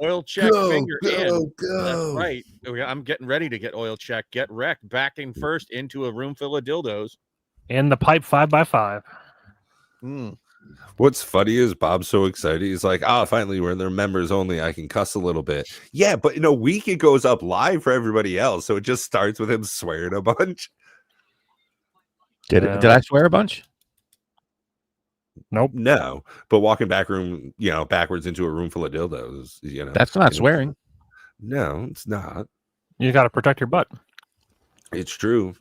Oil check finger in. Go. That's right. I'm getting ready to get oil check. Get wrecked. Backing first into a room full of dildos. In the pipe 5x5. What's funny is Bob's so excited. He's like, finally, we're in their members only. I can cuss a little bit. Yeah, but in a week it goes up live for everybody else. So it just starts with him swearing a bunch. Did I swear a bunch? Nope. No. But walking backwards into a room full of dildos, That's not swearing. No, it's not. You got to protect your butt. It's true.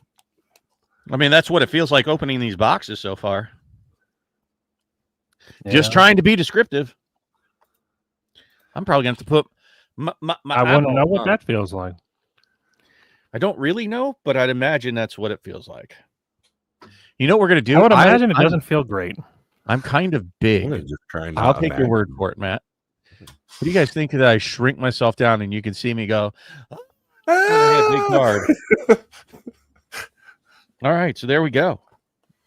I mean, that's what it feels like opening these boxes so far. Yeah. Just trying to be descriptive. I'm probably going to have to put my I want to know what that feels like. I don't really know, but I'd imagine that's what it feels like. You know what we're going to do? I would imagine it doesn't feel great. I'm kind of big. I'll take your word for it, Matt. What do you guys think that I shrink myself down and you can see me go, big card. All right, so there we go.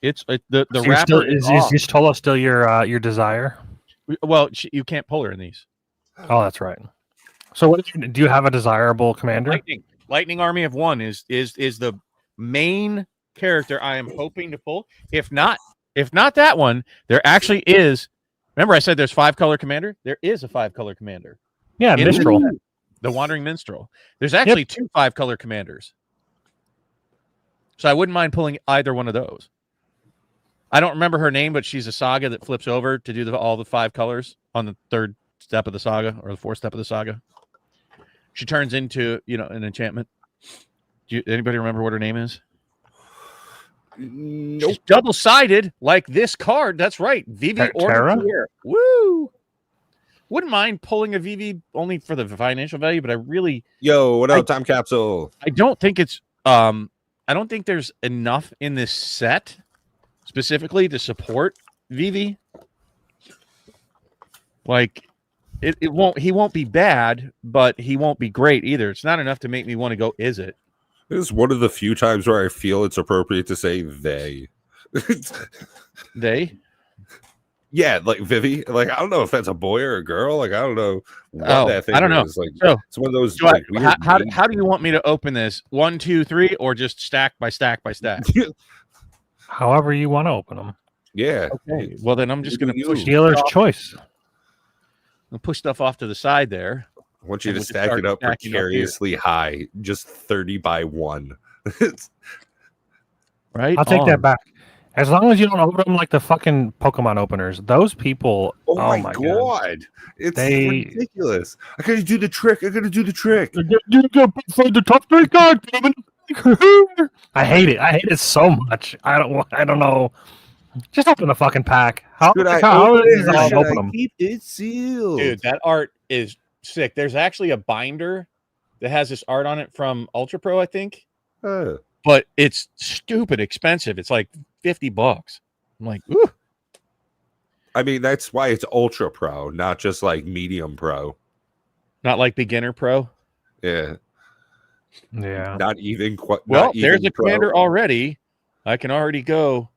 It's the So wrapper is Tola still your desire? Well, you can't pull her in these. Oh, that's right. So do you have a desirable commander? Lightning Army of One is the main character I am hoping to pull. If not that one, there actually is. Remember, I said there's 5-color commander. There is a 5-color commander. Yeah, Minstrel, the Wandering Minstrel. There's actually 2 5-color commanders. So I wouldn't mind pulling either one of those. I don't remember her name, but she's a saga that flips over to do all the 5 colors on the 3rd step of the saga or the 4th step of the saga. She turns into an enchantment. Anybody remember what her name is? Nope. She's double-sided like this card. That's right. Vivi Terra? Woo! Wouldn't mind pulling a Vivi only for the financial value, but I really... Yo, what up, Time Capsule? I don't think it's... I don't think there's enough in this set specifically to support Vivi. Like, he won't be bad, but he won't be great either. It's not enough to make me want to go, is it? This is one of the few times where I feel it's appropriate to say they. They? Yeah, like Vivi. Like, I don't know if that's a boy or a girl. Like, I don't know what that thing I don't know. is. Like, so, it's one of those. How do you want me to open this? 1, 2, 3, or just stack by stack by stack? However you want to open them. Yeah. Okay. Well, then I'm just going to push dealer's choice. I'll push stuff off to the side there. I want you to stack it up precariously high, just 30 by 1. Right? I'll take that back. As long as you don't open them like the fucking Pokemon openers. Those people. Oh my god. It's ridiculous. I gotta do the trick. I gotta find the top 3 card, I hate it. I hate it so much. I don't know. Just open the fucking pack. How open them? Keep it sealed. Dude, that art is sick. There's actually a binder that has this art on it from Ultra Pro, I think. But it's stupid expensive. It's like $50. I'm like, ooh. I mean, that's why it's Ultra Pro, not just like Medium Pro. Not like Beginner Pro. Yeah. Not even quite. Well, there's a commander already. I can already go.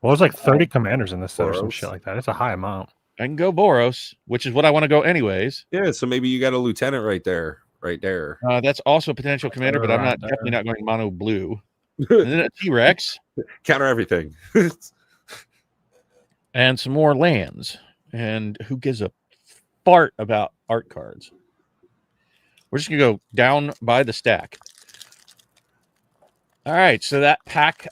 Well, there's like 30 commanders in this set or some shit like that. It's a high amount. I can go Boros, which is what I want to go anyways. Yeah, so maybe you got a lieutenant right there. That's also a potential commander, but I'm definitely not going mono blue. And then a T-Rex. Counter everything. And some more lands. And who gives a fart about art cards? We're just going to go down by the stack. All right, so that pack,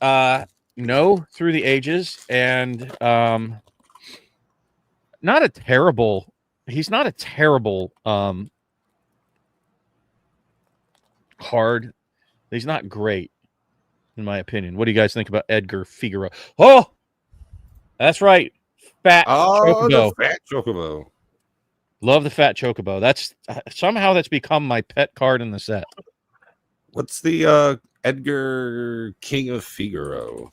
no through the ages, and not a terrible. He's not a terrible card. He's not great, in my opinion. What do you guys think about Edgar Figueroa? Oh, that's right, fat Chocobo. The fat Chocobo. Love the fat Chocobo. That's somehow that's become my pet card in the set. What's the Edgar King of Figaro?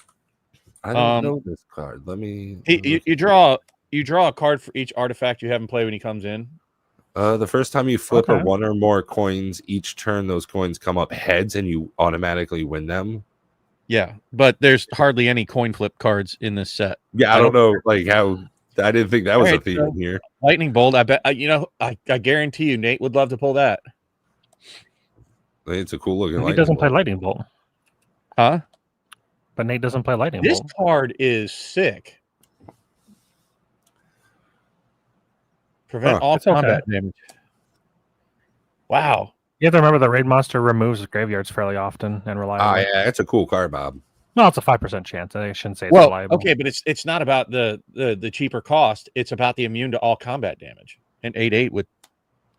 I don't know this card. Let me. You draw a card for each artifact you have in play when he comes in. The first time you flip a 1 or more coins each turn, those coins come up heads and you automatically win them. Yeah, but there's hardly any coin flip cards in this set. Yeah, I don't know like how I didn't think that was a Alright, theme so- here. Lightning bolt. I bet I guarantee you, Nate would love to pull that. I think it's a cool looking. He lightning doesn't play bolt. lightning bolt, Huh? but Nate doesn't play lightning This bolt. card is sick. Prevent all It's okay. combat damage. Wow. You have to remember the raid monster removes graveyards fairly often and Ah, reliably. yeah, it's a cool card, Bob. Well, it's a 5% chance. I shouldn't say it's Well, reliable. okay, but it's not about the cheaper cost. It's about the immune to all combat damage. And 8/8 would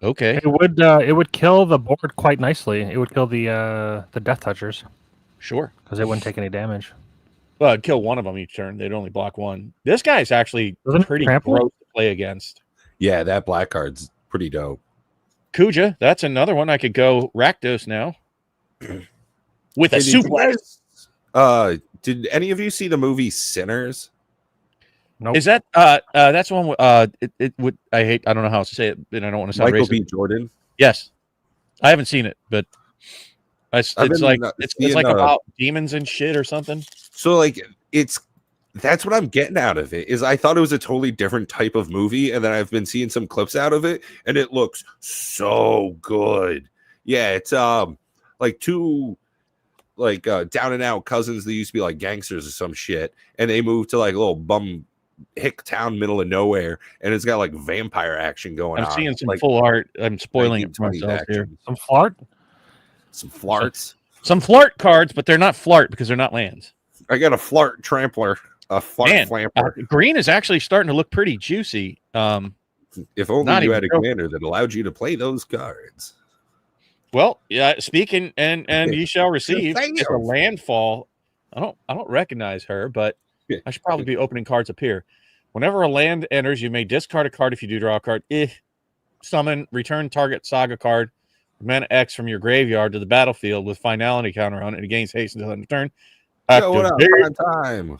okay. It would kill the board quite nicely. It would kill the Death Touchers Sure. because it wouldn't take any damage. Well, I'd kill one of them each turn. They'd only block one. This guy's actually Doesn't it pretty trample? gross to play against. Yeah, that black card's pretty dope. Kuja, that's another one. I could go Rakdos now. With a Hey, did you suplex. guys- did any of you see the movie Sinners? Nope. Is that that's one it would I don't know how to say it, and I don't want to sound Michael racist. B. Jordan. Yes. I haven't seen it, but it's I've been, like uh, it's seeing, like uh, about demons and shit or something. So like that's what I'm getting out of it is I thought it was a totally different type of movie, and then I've been seeing some clips out of it, and it looks so good. Yeah, it's like two like down and out cousins that used to be like gangsters or some shit, and they moved to like a little bum hick town middle of nowhere, and it's got like vampire action going on. I'm seeing some like full art. I'm spoiling it for 1920s myself here. action. Some flirt? Some flarts. Some flirt cards, but they're not flart because they're not lands. I got a flart trampler, a fart Man, flamper. green is actually starting to look pretty juicy. If only not you even had a joking. commander that allowed you to play those cards. Well, yeah, speaking and you shall receive. Thank It's a you. landfall. I don't recognize her, but Yeah. I should probably be opening cards up here. Whenever a land enters, you may discard a card. If you do, draw a card. Summon, return target saga card, mana X from your graveyard to the battlefield with finality counter on it, and it gains haste until end of turn. Yo, what up? Activate. Prime time.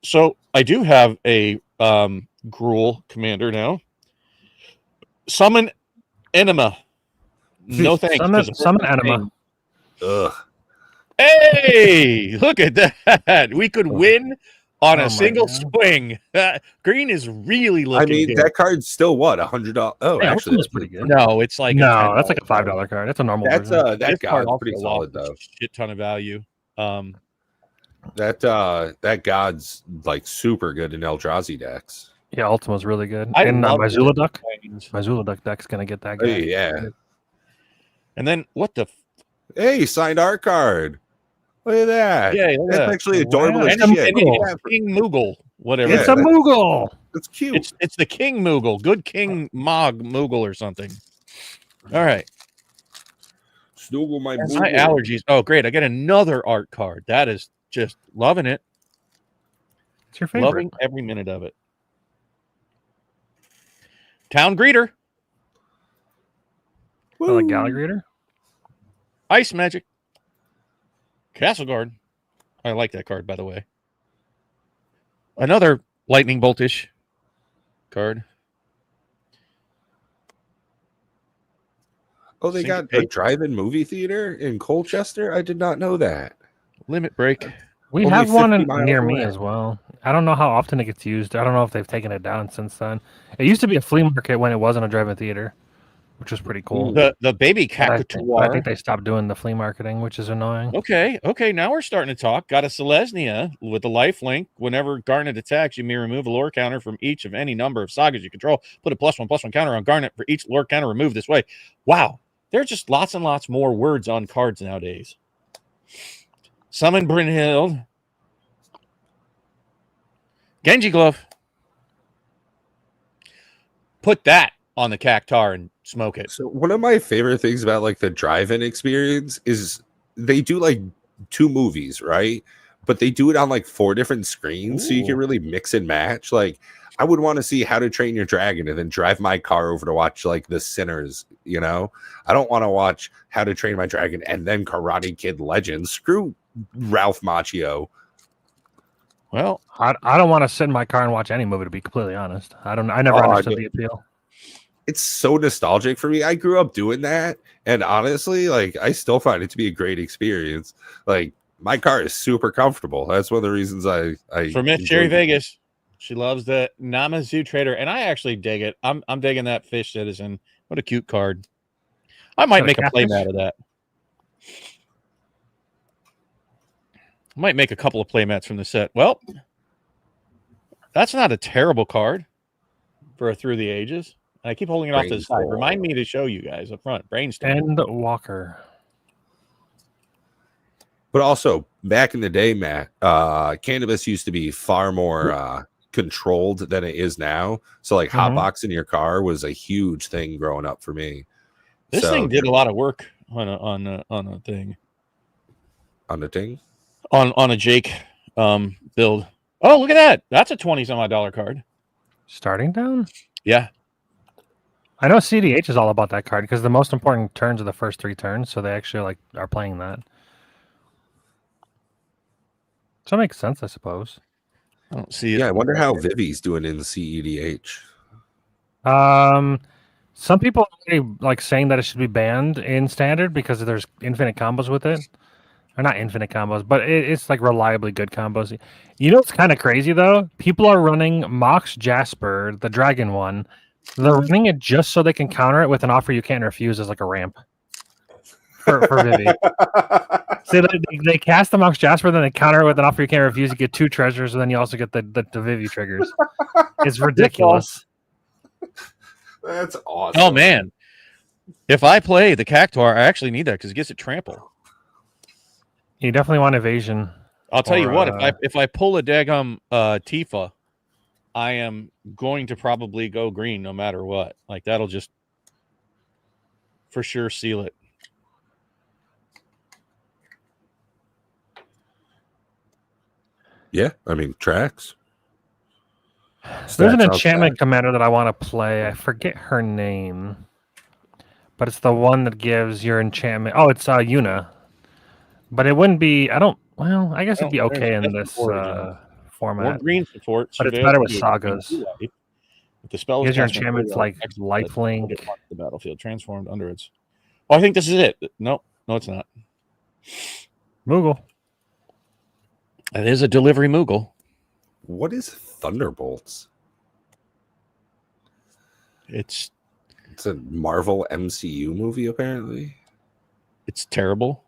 So I do have a Gruul commander now. Summon Enema. No thanks. Summon Enema. Ugh. Hey, look at that. We could win on Oh a my single God. swing. Green is really I looking mean, good. that card's still what $100. Oh, Yeah, actually, Ultima's that's pretty good. No, it's like No, that's like a $10 $5 card. That's a normal That's version. that This card god's also pretty lost solid a though. shit ton of value. That god's like super good in Eldrazi decks. Yeah, Ultima's really good. I And love my it. Zula Duck. My Zula Duck deck's gonna get that guy. Hey, yeah. And then what the Hey, signed art card. Look at that. yeah, look at That's that. actually adorable Wow. as And, It's a shit. and it's Moogle. King Moogle, whatever. It's Yeah, a Moogle. That's cute. It's the King Moogle, good King Mog Moogle or something. All right. Snoogle my My Moogle. allergies. Oh, great. I get another art card. That is just loving it. It's your favorite. Loving every minute of it. Town Greeter. I like Galley Reader. Ice Magic. Castle Guard. I like that card, by the way. Another Lightning Boltish card. Oh, they got a Syncopate. drive-in movie theater in Colchester? I did not know that. Limit Break. We Only have one 50 miles near me away. as well. I don't know how often it gets used. I don't know if they've taken it down since then. It used to be a flea market when it wasn't a drive-in theater, which was pretty cool. The baby But I Cacatuar. think they stopped doing the flea marketing, which is annoying. Okay, now we're starting to talk. Got a Selesnya with a life link. Whenever Garnet attacks, you may remove a lore counter from each of any number of sagas you control. Put a +1/+1 counter on Garnet for each lore counter removed this way. Wow, there's just lots and lots more words on cards nowadays. Summon Brynhild. Genji Glove. Put that on the Cactar and smoke it. So one of my favorite things about like the drive-in experience is they do like 2 movies, right? But they do it on like 4 different screens, so you can Ooh. really mix and match. Like I would want to see How to Train Your Dragon and then drive my car over to watch like The Sinners, you know? I don't want to watch How to Train My Dragon and then Karate Kid Legends. Screw Ralph Macchio. Well, I don't want to sit in my car and watch any movie, to be completely honest. I never Oh, I understood do. the appeal. It's so nostalgic for me. I grew up doing that, and honestly, like I still find it to be a great experience. Like my car is super comfortable. That's one of the reasons I for Miss enjoy Cherry it. Vegas. She loves the Namazu Trader, and I actually dig it. I'm digging that Fish Citizen. What a cute card. I might make a play mat of that. I might make a couple of play mats from the set. Well, that's not a terrible card for a Through the Ages. I keep holding it off to the side. Remind me to show you guys up front. Brainstorm. And Walker. But also, back in the day, Matt, cannabis used to be far more controlled than it is now. So, like, hotboxing your car was a huge thing growing up for me. This thing did a lot of work on a thing. On the thing? On a Jake build. Oh, look at that. That's a $20-some-odd card. Starting down? Yeah. I know CDH is all about that card because the most important turns are the first 3 turns, so they actually are playing that. So it makes sense, I suppose. I don't see it. Yeah, I wonder how Vivi's doing in the CEDH. Some people are saying that it should be banned in standard because there's infinite combos with it. Or not infinite combos, but it's like reliably good combos. You know what's kind of crazy though? People are running Mox Jasper, the dragon one. They're running it just so they can counter it with an offer you can't refuse as like a ramp for Vivi. So they cast the Mox Jasper, then they counter it with an offer you can't refuse. You get 2 treasures, and then you also get the Vivi triggers. It's ridiculous. That's awesome. Oh man, if I play the Cactuar, I actually need that because it gets it trample. You definitely want evasion. I'll tell you what, if I pull a daggum Tifa, I am going to probably go green no matter what. Like that'll just for sure seal it. Yeah, I mean tracks. So there's an enchantment commander that I want to play. I forget her name, but it's the one that gives your enchantment. Oh, it's Yuna. But it wouldn't be. Well, I guess it'd be okay in this format. More green support, but it's better with sagas. If the spell is your enchantments like lifelink. The battlefield transformed under its. Oh, I think this is it. No, it's not. Moogle. It is a delivery Moogle. What is Thunderbolts? It's a Marvel MCU movie, apparently. It's terrible.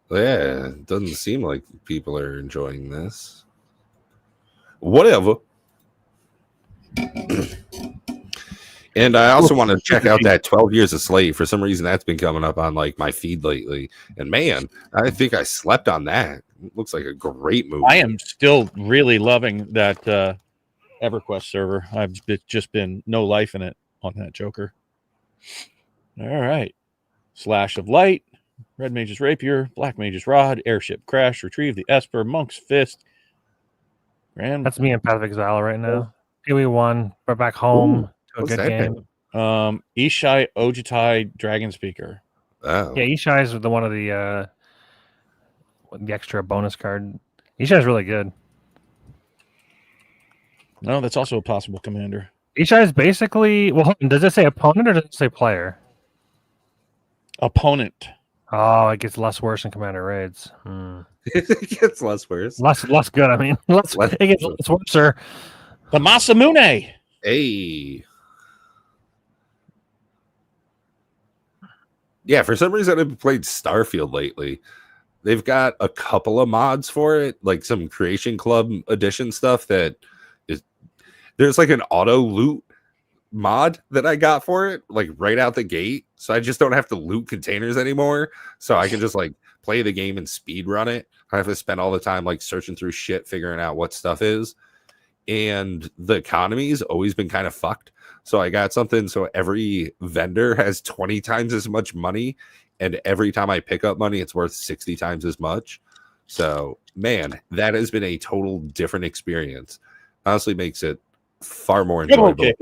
Yeah, it doesn't seem like people are enjoying this. Whatever. And I also want to check out that 12 Years a Slave. For some reason, that's been coming up on like my feed lately. And man, I think I slept on that. It looks like a great movie. I am still really loving that EverQuest server. I've just been no life in it on that Joker. All right. Slash of Light, Red Mage's Rapier, Black Mage's Rod, Airship Crash, Retrieve the Esper, Monk's Fist. That's me and Path of Exile right now. Here we won. We're back home to a good game. Ishai Ojutai Dragon Speaker. Oh. Yeah, Ishai is the one of the extra bonus card. Ishai is really good. No, that's also a possible commander. Ishai is basically does it say opponent or does it say player? Opponent. Oh, it gets less worse in commander raids. It gets less worse. Less good. I mean, it gets less worse, sir. The Masamune. Hey. Yeah, for some reason I've played Starfield lately. They've got a couple of mods for it, like some Creation Club edition stuff that is there's like an auto loot mod that I got for it, like right out the gate. So I just don't have to loot containers anymore. So I can just like play the game and speed run it. I have to spend all the time like searching through shit, figuring out what stuff is. And the economy's always been kind of fucked. So I got something so every vendor has 20 times as much money. And every time I pick up money, it's worth 60 times as much. So, man, that has been a total different experience. Honestly makes it far more enjoyable. Okay.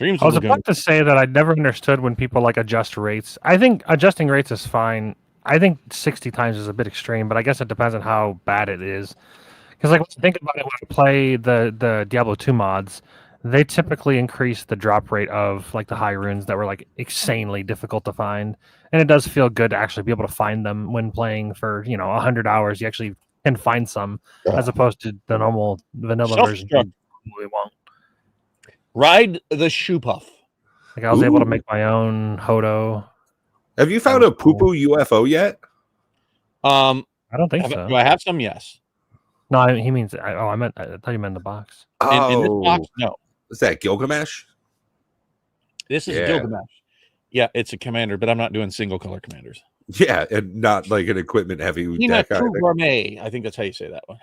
I was about to say that I never understood when people like adjust rates. I think adjusting rates is fine. I think 60 times is a bit extreme, but I guess it depends on how bad it is. Because like when I think about it, when I play the Diablo 2 mods, they typically increase the drop rate of like the high runes that were like insanely difficult to find. And it does feel good to actually be able to find them when playing for, 100 hours. You actually can find some, as opposed to the normal vanilla version. Self-destruct. We won't. Ride the shoe puff. Like I was able to Ooh. make my own Hodo. Have you found was a poo-poo UFO yet? I don't think so. Do I have some? Yes. No, he means. I thought you meant the box. In this box, no. Is that Gilgamesh? This is Yeah. Gilgamesh. Yeah, it's a commander, but I'm not doing single color commanders. Yeah, and not like an equipment heavy Nina deck either. Gourmet. I think that's how you say that one.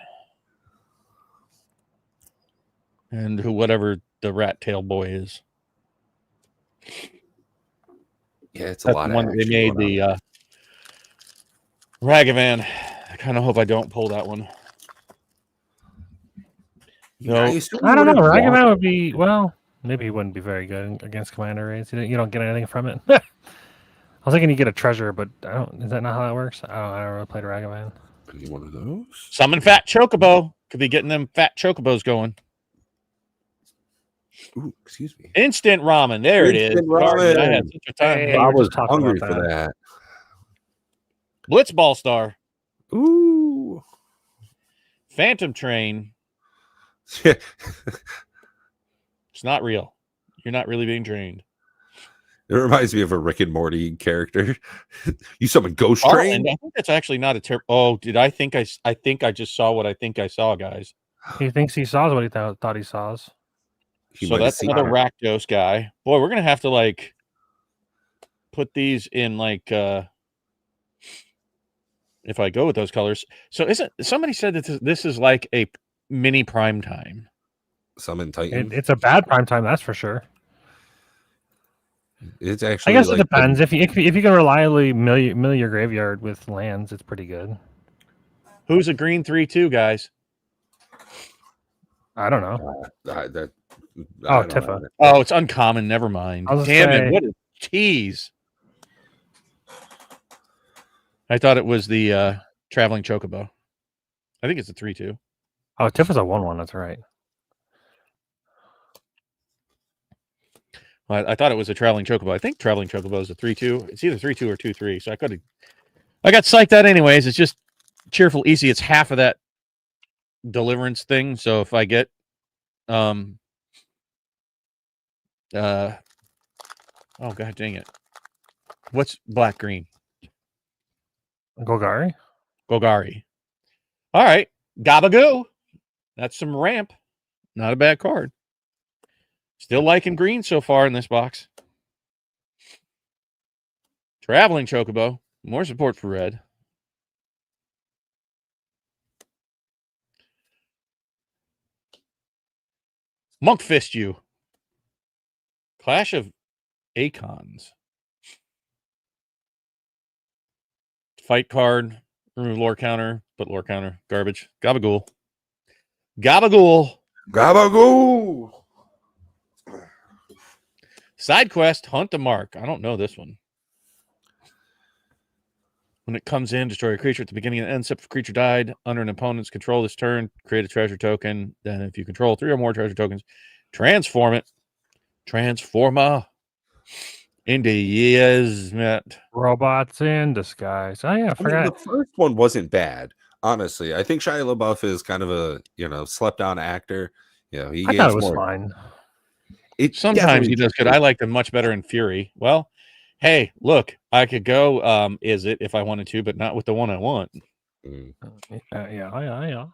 And whatever the rat tail boy is. Yeah, it's a That's lot the of one that they action made going on. the Ragavan. I kind of hope I don't pull that one. No. I assume I don't you know. wouldn't want- Ragavan would be maybe he wouldn't be very good against commander raids. You don't get anything from it. I was thinking you get a treasure, but is that not how that works? I don't really play Ragavan. Any one of those? Summon Fat Chocobo. Could be getting them Fat Chocobos going. Ooh, excuse me. Instant ramen. There it is. Instant Sorry, I ramen. had such a time. Hey, I we're was just talking hungry about for that. Blitzball Star. Ooh. Phantom Train. it It's not real. You're not really being trained. reminds me of a Rick and Morty character. You summon Ghost Train? Arland, I think that's actually not a Oh, did I think I think I just saw what I think I saw, guys. He thinks he saws what he thought he saws. He So might have that's seen another it. Rakdos guy. Boy, we're gonna have to like put these in like if I go with those colors. So isn't somebody said that this is like a mini prime time? Summon Titan. It's a bad prime time, that's for sure. It's I actually guess like it depends. If you can reliably mill your graveyard with lands, it's pretty good. Who's a green 3/2, guys? I don't know. I don't Tifa. know. Oh, it's uncommon. Never mind. I was Damn gonna it! say- What a tease. I thought it was the traveling chocobo. I think it's a 3/2. Oh, Tifa's a 1/1. That's right. I thought it was a traveling chocobo. I think traveling chocobo is a 3/2. It's either 3/2 or 2/3. So I got psyched out anyways. It's just cheerful, easy. It's half of that deliverance thing. So if I get oh god dang it. What's black green? Golgari. Golgari. All right. Gabagoo. That's some ramp. Not a bad card. Still liking green so far in this box. Traveling Chocobo. More support for red. Monk Fist you. Clash of Acons. Fight card. Remove lore counter. Put lore counter. Garbage. Gabagool. Gabagool. Gabagoo! Side quest. Hunt the mark. I don't know this one. When it comes in, destroy a creature at the beginning and end. Except if the creature died under an opponent's control this turn, create a treasure token. Then if you control 3 or more treasure tokens, transform it. Transforma into Yesmet. Robots in disguise. Oh yeah, I I forgot. mean, the first one wasn't bad, honestly. I think Shia LaBeouf is kind of a slept on actor. He I gets thought it was more. fine. It Sometimes definitely he does good. I like them much better in Fury. Well, hey, look, I could go Is It if I wanted to, but not with the one I want. Mm. Yeah.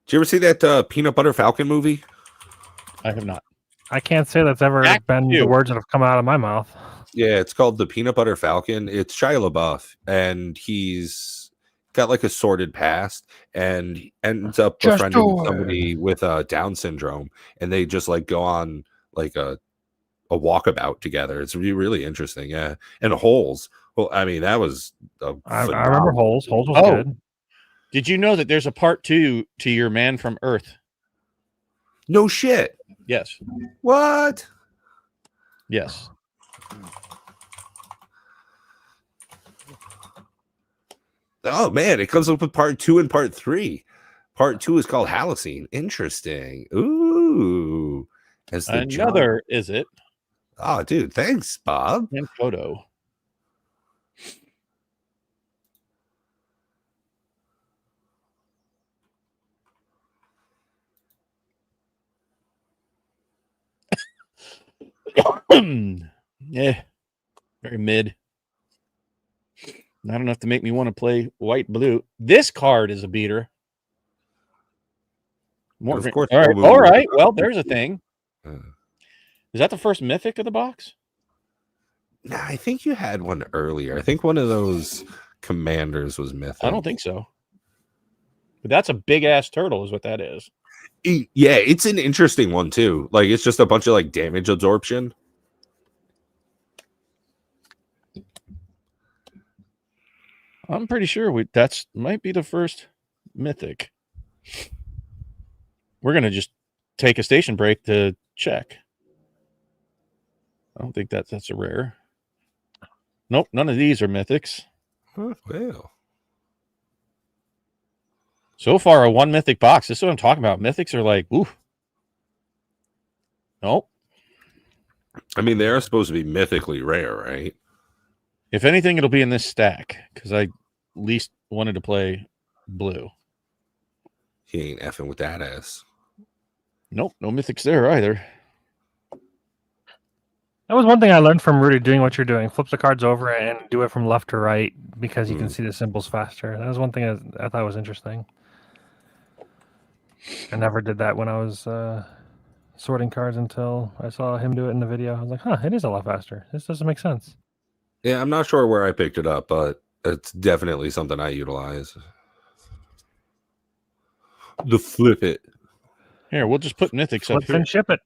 Did you ever see that Peanut Butter Falcon movie? I have not. I can't say that's ever Back been to you. the words that have come out of my mouth. Yeah, it's called The Peanut Butter Falcon. It's Shia LaBeouf, and he's got like a sordid past, and he ends up Just befriending do it. somebody with Down syndrome, and they just like go on like a walkabout together. It's really, really interesting. Yeah, and Holes. Well, I mean, that was I remember Holes. Holes was Oh. good. Did you know that there's a part 2 to your Man from Earth? No shit. Yes. What? Yes. Oh man, it comes up with part 2 and part 3. Part 2 is called Halocene. Interesting. Ooh. As the Another Is It Oh, dude, thanks, Bob. and photo. Yeah, very mid. Not enough to make me want to play white blue. This card is a beater. More, Of course, all right, Full all Moon- right. Well, there's a thing. Uh, Is that the first mythic of the box? nah, I think you had one earlier. I think one of those commanders was mythic. I don't think so. But that's a big ass turtle, is what that is. Yeah, it's an interesting one too. Like it's just a bunch of like damage absorption. I'm pretty sure that's might be the first mythic. We're gonna just take a station break to check. I don't think that's a rare. Nope, none of these are mythics. Oh, well, So far, a one mythic box. This is what I'm talking about. Mythics are like, ooh. Nope. I mean they are supposed to be mythically rare, right? If anything, it'll be in this stack because I least wanted to play blue. He ain't effing with that ass. Nope, no mythics there either. That was one thing I learned from Rudy doing what you're doing. Flip the cards over and do it from left to right because you can see the symbols faster. That was one thing I thought was interesting. I never did that when I was sorting cards until I saw him do it in the video. I was like, huh, it is a lot faster. This doesn't make sense. Yeah, I'm not sure where I picked it up, but it's definitely something I utilize. The flip it. Here, we'll just put mythics up Flip here. and ship it.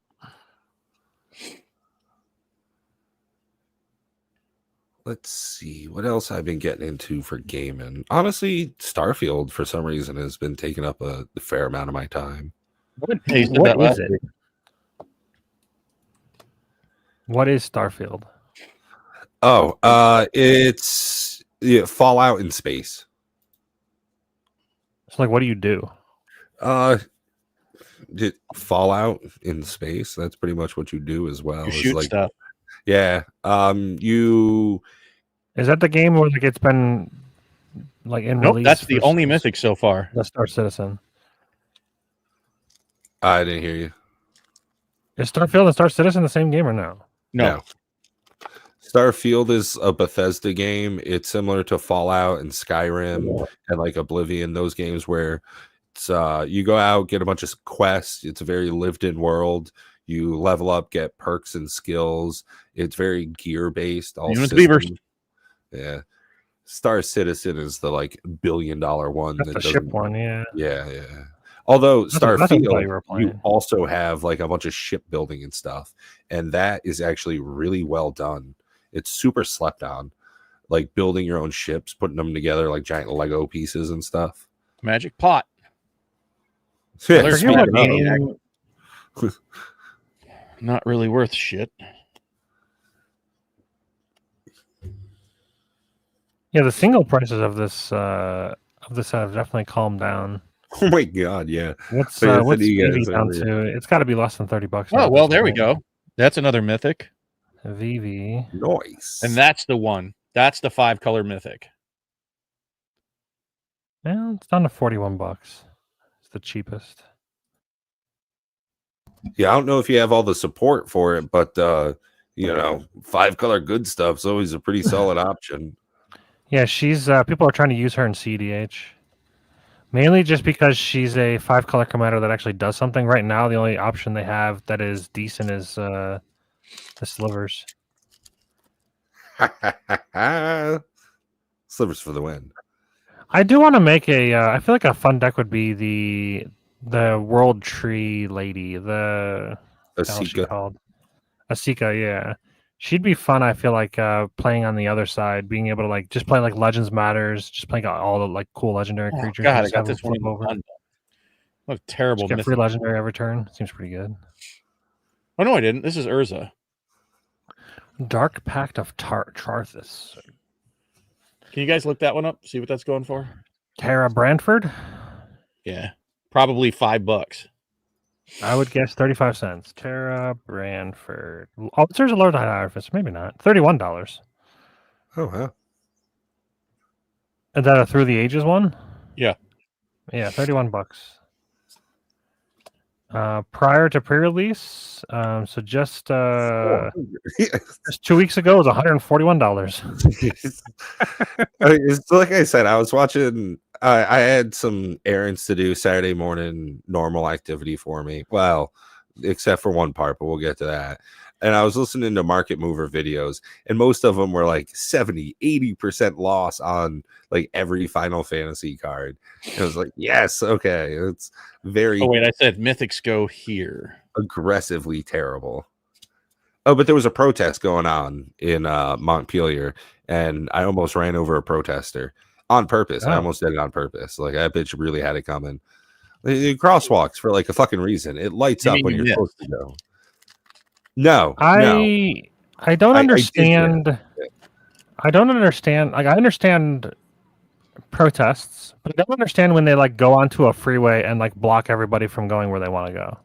Let's see what else I've been getting into for gaming. Honestly, Starfield for some reason has been taking up a fair amount of my time. Hey, you said What that last is it? week. What is Starfield? Oh, it's Fallout in space. It's like, what do you do? Fallout in space. That's pretty much what you do as well. You It's shoot like, stuff. yeah. You Is that the game where like it's been like in Nope, release? that's the for only s- mythic so far. The Star Citizen. I didn't hear you. Is Starfield and Star Citizen the same game or no? No. Starfield is a Bethesda game. It's similar to Fallout and Skyrim and like Oblivion, those games where it's you go out, get a bunch of quests. It's a very lived in world. You level up, get perks and skills. It's very gear based. All Even with beavers. systems. Yeah. Star Citizen is the like $1 billion one That's that the ship doesn't. one, yeah. Yeah, yeah. Although That's what I thought you Starfield, were you playing. also have like a bunch of shipbuilding and stuff, and that is actually really well done. It's super slept on, like building your own ships, putting them together like giant Lego pieces and stuff. Magic pot. Yeah, There's speaking smart of- game. Not really worth shit. Yeah, the single prices of this have definitely calmed down. oh my god, yeah. What's So what's you guys VV down over to? It's got to be less than $30. Oh, now, well, doesn't there we it? go. That's another mythic. VV. Nice. And that's the one. That's the 5-color mythic. Well, it's down to $41. It's the cheapest. Yeah, I don't know if you have all the support for it, but 5-color good stuff is always a pretty solid option. Yeah, she's people are trying to use her in CDH. Mainly just because she's a 5-color commander that actually does something. Right now, the only option they have that is decent is the slivers. Slivers for the win. I do want to make a. I feel like a fun deck would be the World Tree Lady. The what the hell is she Asika. called? Asika, yeah. She'd be fun. I feel like playing on the other side, being able to like just play like Legends Matters, just playing all the like cool legendary Oh, creatures. God, I just got have them this one flip over. undone. What a terrible Just get mythic. free legendary every turn. Seems pretty good. Oh, no, I didn't. This is Urza. Dark Pact of Charthus. Can you guys look that one up? See what that's going for? Tara Brantford. Yeah. Probably $5. I would guess 35 cents. Tara Brantford. Oh, there's a Lord Hierophant. Maybe not. $31. Oh wow. Is that a Through the Ages one? Yeah. Yeah, $31. prior to pre-release. So just 400. just 2 weeks ago, it was $141. It's like I said, I was watching. I had some errands to do Saturday morning, normal activity for me. Well, except for one part, but we'll get to that. And I was listening to market mover videos, and most of them were like 70-80% loss on like every Final Fantasy card. And I was like, yes, okay, it's very Oh wait, I said mythics go here. aggressively terrible. Oh, but there was a protest going on in Montpelier, and I almost ran over a protester on purpose. I Oh. almost did it on purpose. Like that bitch really had it coming. The crosswalks for like a fucking reason. It lights You up mean when you you're missed? supposed to go. No, no. I don't I did understand. I don't understand. Like, I understand protests, but I don't understand when they like go onto a freeway and like block everybody from going where they want to go.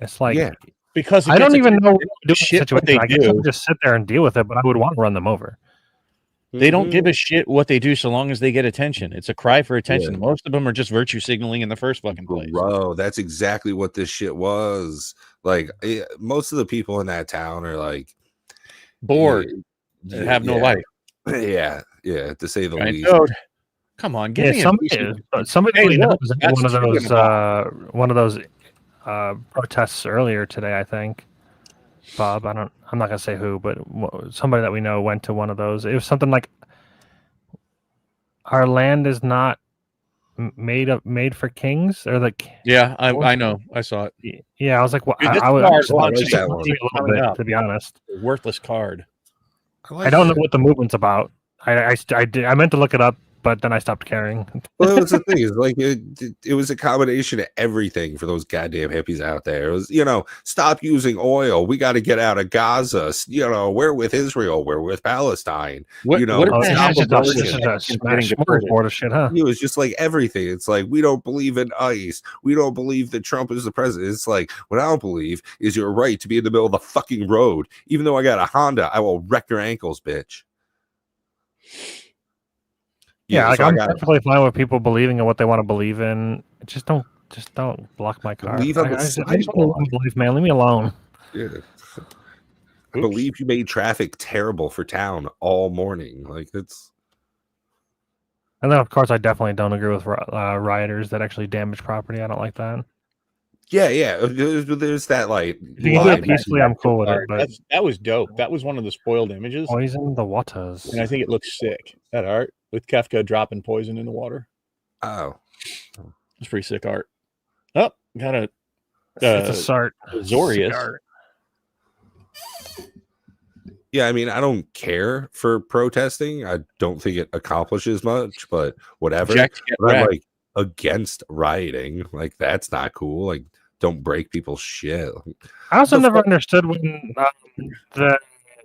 It's like, Yeah. Because it I don't gets even attention. know what to do in this Shit what situation. they I guess I do. would just sit there and deal with it, but I would want to run them over. They don't give Mhm. a shit what they do so long as they get attention. It's a cry for attention. Yeah. Most of them are just virtue signaling in the first fucking place. Bro, that's exactly what this shit was. Like most of the people in that town are like Bored. yeah, and have no yeah. life. Yeah, yeah, to say the Giant least. toad. Come on, give me Somebody Hey, we look, know was at that's one of those protests earlier today. I think Bob. I'm not gonna say who, but somebody that we know went to one of those. It was something like, "Our land is not made for kings," or like, Yeah, I know. I saw it. yeah. I was like, well, Dude, this I card was launches like that one. a little coming bit, up. to be honest. Worthless card. I don't know what the movement's about. I meant to look it up, but then I stopped caring. Well, that was the thing. Is like it was a combination of everything for those goddamn hippies out there. It was, stop using oil. We got to get out of Gaza. We're with Israel. We're with Palestine. What Oh, does that have it's to do just with a getting deported? smorgasbord of shit, huh? It was just like everything. It's like, we don't believe in ICE. We don't believe that Trump is the president. It's like, what I don't believe is your right to be in the middle of the fucking road. Even though I got a Honda, I will wreck your ankles, bitch. Yeah, like so I I'm got perfectly fine with people believing in what they want to believe in. Just don't block my car. Leave on the I just sidewalk. want to believe, man. Leave me alone. Yeah. I believe you made traffic terrible for town all morning. Like it's. And then, of course, I definitely don't agree with rioters that actually damage property. I don't like that. Yeah. There's that like. If you can do it peacefully, I'm cool with it. But That was dope. That was one of the spoiled images, poison the waters. and I think it looks sick. That art with Kefka dropping poison in the water. Oh, It's pretty sick art. Oh, got a It's a start. Zorius. Start. yeah. I mean, I don't care for protesting. I don't think it accomplishes much, but whatever. Jack's get But I'm wrecked. like against rioting. Like that's not cool. Like don't break people's shit. I also The never fuck- understood when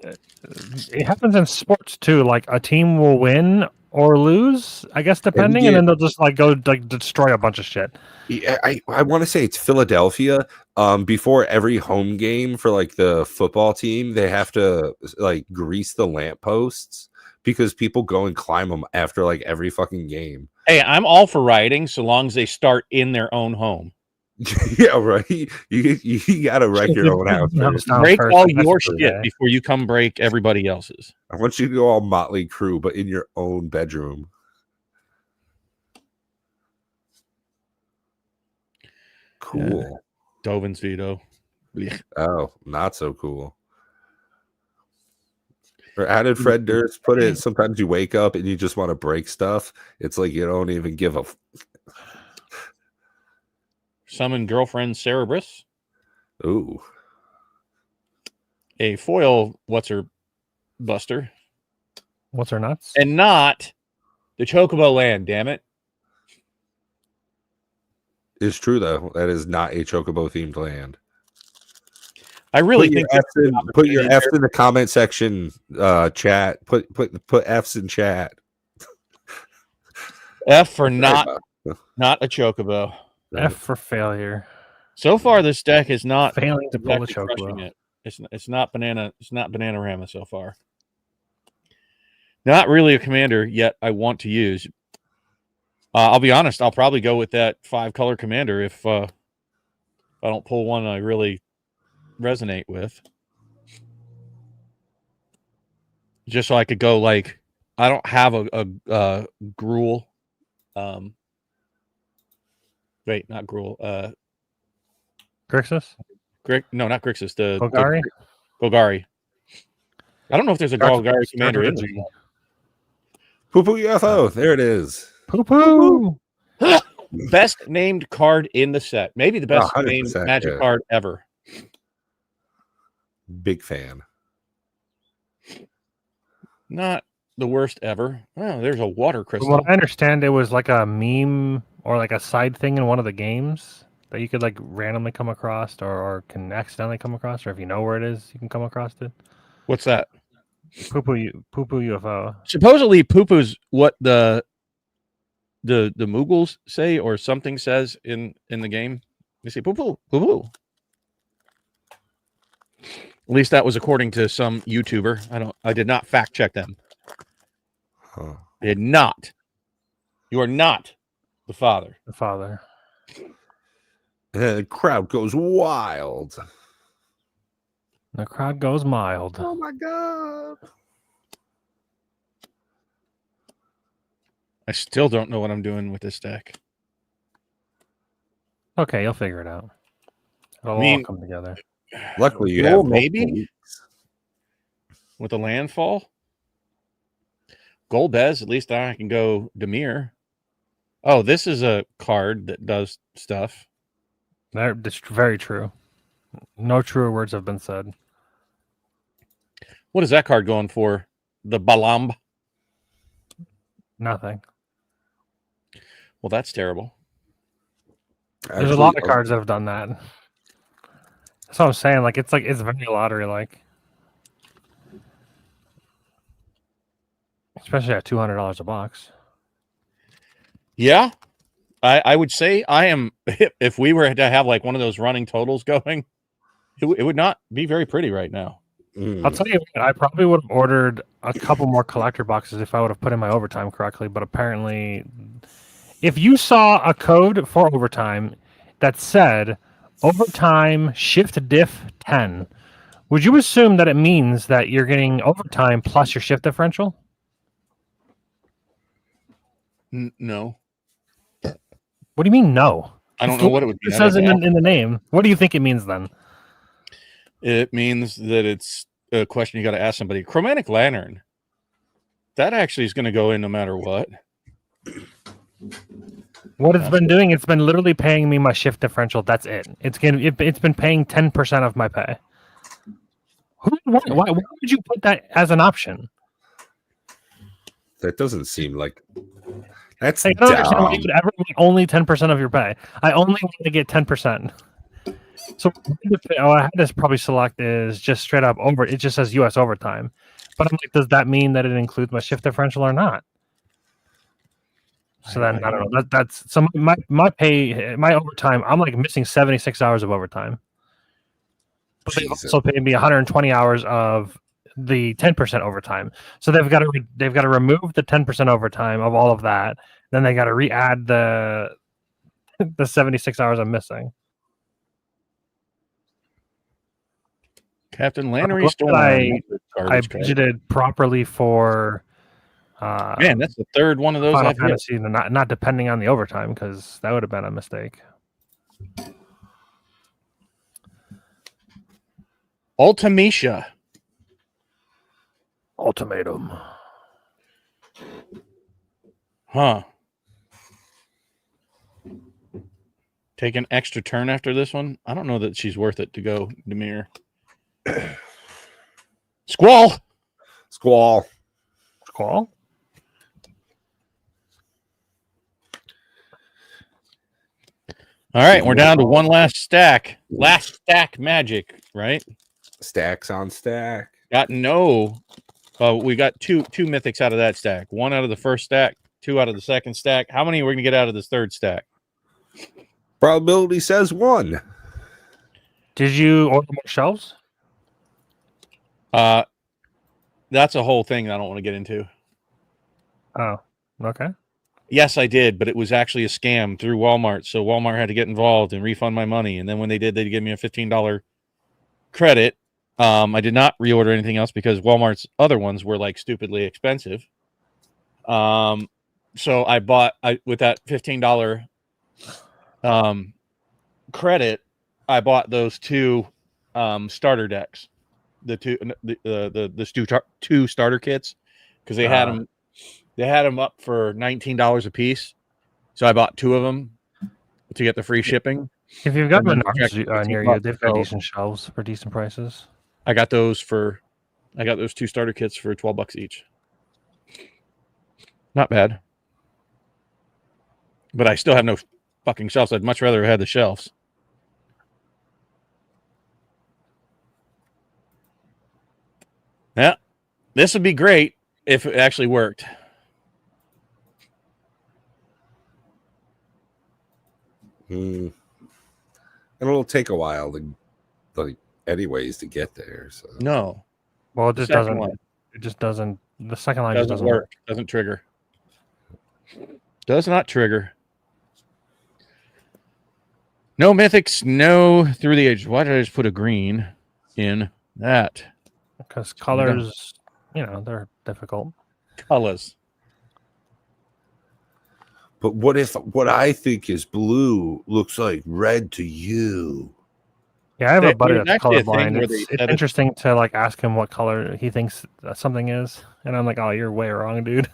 it happens in sports too. Like a team will win or lose, I guess, depending, and then they'll just like go like destroy a bunch of shit. Yeah, I want to say it's Philadelphia. Before every home game for like the football team, they have to like grease the lampposts because people go and climb them after like every fucking game. Hey, I'm all for rioting so long as they start in their own home. Yeah, right. You gotta wreck your own house. first. Break first, all that's your for shit today. before you come break everybody else's. I want you to go all Motley Crue, but in your own bedroom. Cool. Dovin's veto. Blech. Oh, not so cool. Or how did Fred Durst put it? Sometimes you wake up and you just want to break stuff. It's like you don't even give a. Summon girlfriend Cerberus. Ooh. A foil what's her buster. What's her nuts? And not the Chocobo land, damn it. It's true though. That is not a Chocobo themed land. I really Put think your F's in the comment section, chat. Put F's in chat. F for not a Chocobo. F for failure. So far, this deck is not Failing to pull a exactly crushing chocobo. it. It's not Bananarama so far. Not really a commander yet I want to use. I'll be honest, I'll probably go with that 5-color commander if I don't pull one I really resonate with. Just so I could go like, I don't have a Gruul. Wait, not Gruul. Grixis? No, not Grixis. The Golgari? Golgari. I don't know if there's a Golgari commander in G. Poo Poo UFO. There it is. Poo poo. Best named card in the set. Maybe the best named 100%, Magic yeah. card ever. Big fan. Not the worst ever. Oh, there's a water From crystal. what I understand, it was like a meme or like a side thing in one of the games that you could like randomly come across or can accidentally come across, or if you know where it is, you can come across it. What's that? Poo poo UFO. Supposedly, poo-poo's what the Mughals say or something says in the game. They say poo-poo, poo-poo. At least that was according to some YouTuber. I did not fact check them. Huh. Did not. You are not the father. The father. The crowd goes wild. The crowd goes mild. Oh my god. I still don't know what I'm doing with this deck. Okay, you'll figure it out. It'll all come together. Luckily, you Well, have maybe. multiple weeks. With a landfall. Golbez, at least I can go Dimir. Oh, this is a card that does stuff. That's very true. No truer words have been said. What is that card going for? The Balamb. Nothing. Well, that's terrible. There's a lot of cards that have done that. That's what I'm saying. Like it's very lottery like. Especially at $200 a box. Yeah. I would say I am, if we were to have like one of those running totals going, it would not be very pretty right now. I'll tell you what, I probably would have ordered a couple more collector boxes if I would have put in my overtime correctly, but apparently if you saw a code for overtime that said overtime shift diff 10, would you assume that it means that you're getting overtime plus your shift differential? No. What do you mean no? I don't know what it would be. It says in the name. What do you think it means then? It means that it's a question you got to ask somebody. Chromatic Lantern. That actually is going to go in no matter what. What it's been doing, it's been literally paying me my shift differential. That's it. It's been paying 10% of my pay. Why would you put that as an option? That doesn't seem like that's I don't understand why you would ever make only 10% of your pay. I only want to get 10%. So I had to probably select is just straight up over. It just says U.S. overtime, but I'm like, does that mean that it includes my shift differential or not? So then I don't know. That's so my pay, my overtime. I'm like missing 76 hours of overtime, but they also paid me 120 hours of the 10% overtime. So they've got to remove the 10% overtime of all of that. Then they got to re-add the 76 hours I'm missing. Captain Lannery I budgeted properly for man, that's the third one of those Final I've hit. Fantasy, not depending on the overtime, because that would have been a mistake. Ultimecia. Ultimatum. Huh. Take an extra turn after this one. I don't know that she's worth it to go Dimir. Squall. Squall. Squall. All right, we're down to one last stack. Last stack magic, right? Stacks on stack. Got no. We got two mythics out of that stack. One out of the first stack, two out of the second stack. How many are we going to get out of this third stack? Probability says 1. Did you order more shelves? That's a whole thing I don't want to get into. Oh, okay. Yes, I did, but it was actually a scam through Walmart. So Walmart had to get involved and refund my money. And then when they did, they'd give me a $15 credit. I did not reorder anything else because Walmart's other ones were like stupidly expensive. So I bought with that $15 credit, I bought those two starter decks, the two starter kits, because they had them up for $19 a piece. So I bought two of them to get the free shipping. If you've got And then Menards near you, they've got so decent shelves for decent prices. I got those two starter kits for $12 each. Not bad. But I still have no fucking shelves. I'd much rather have had the shelves. Yeah. This would be great if it actually worked. And it'll take a while anyways to get there. So No. Well, it The just second doesn't. one It just doesn't. The second line just doesn't doesn't work. Doesn't trigger. Does not trigger. No mythics, no through the ages. Why did I just put a green in that? because colors, they're difficult. Colors. but what if what I think is blue looks like red to you? Yeah, I have a buddy There's that's actually a thing colorblind. where It's, they it's said interesting to like ask him what color he thinks something is, and I'm like, "Oh, you're way wrong, dude."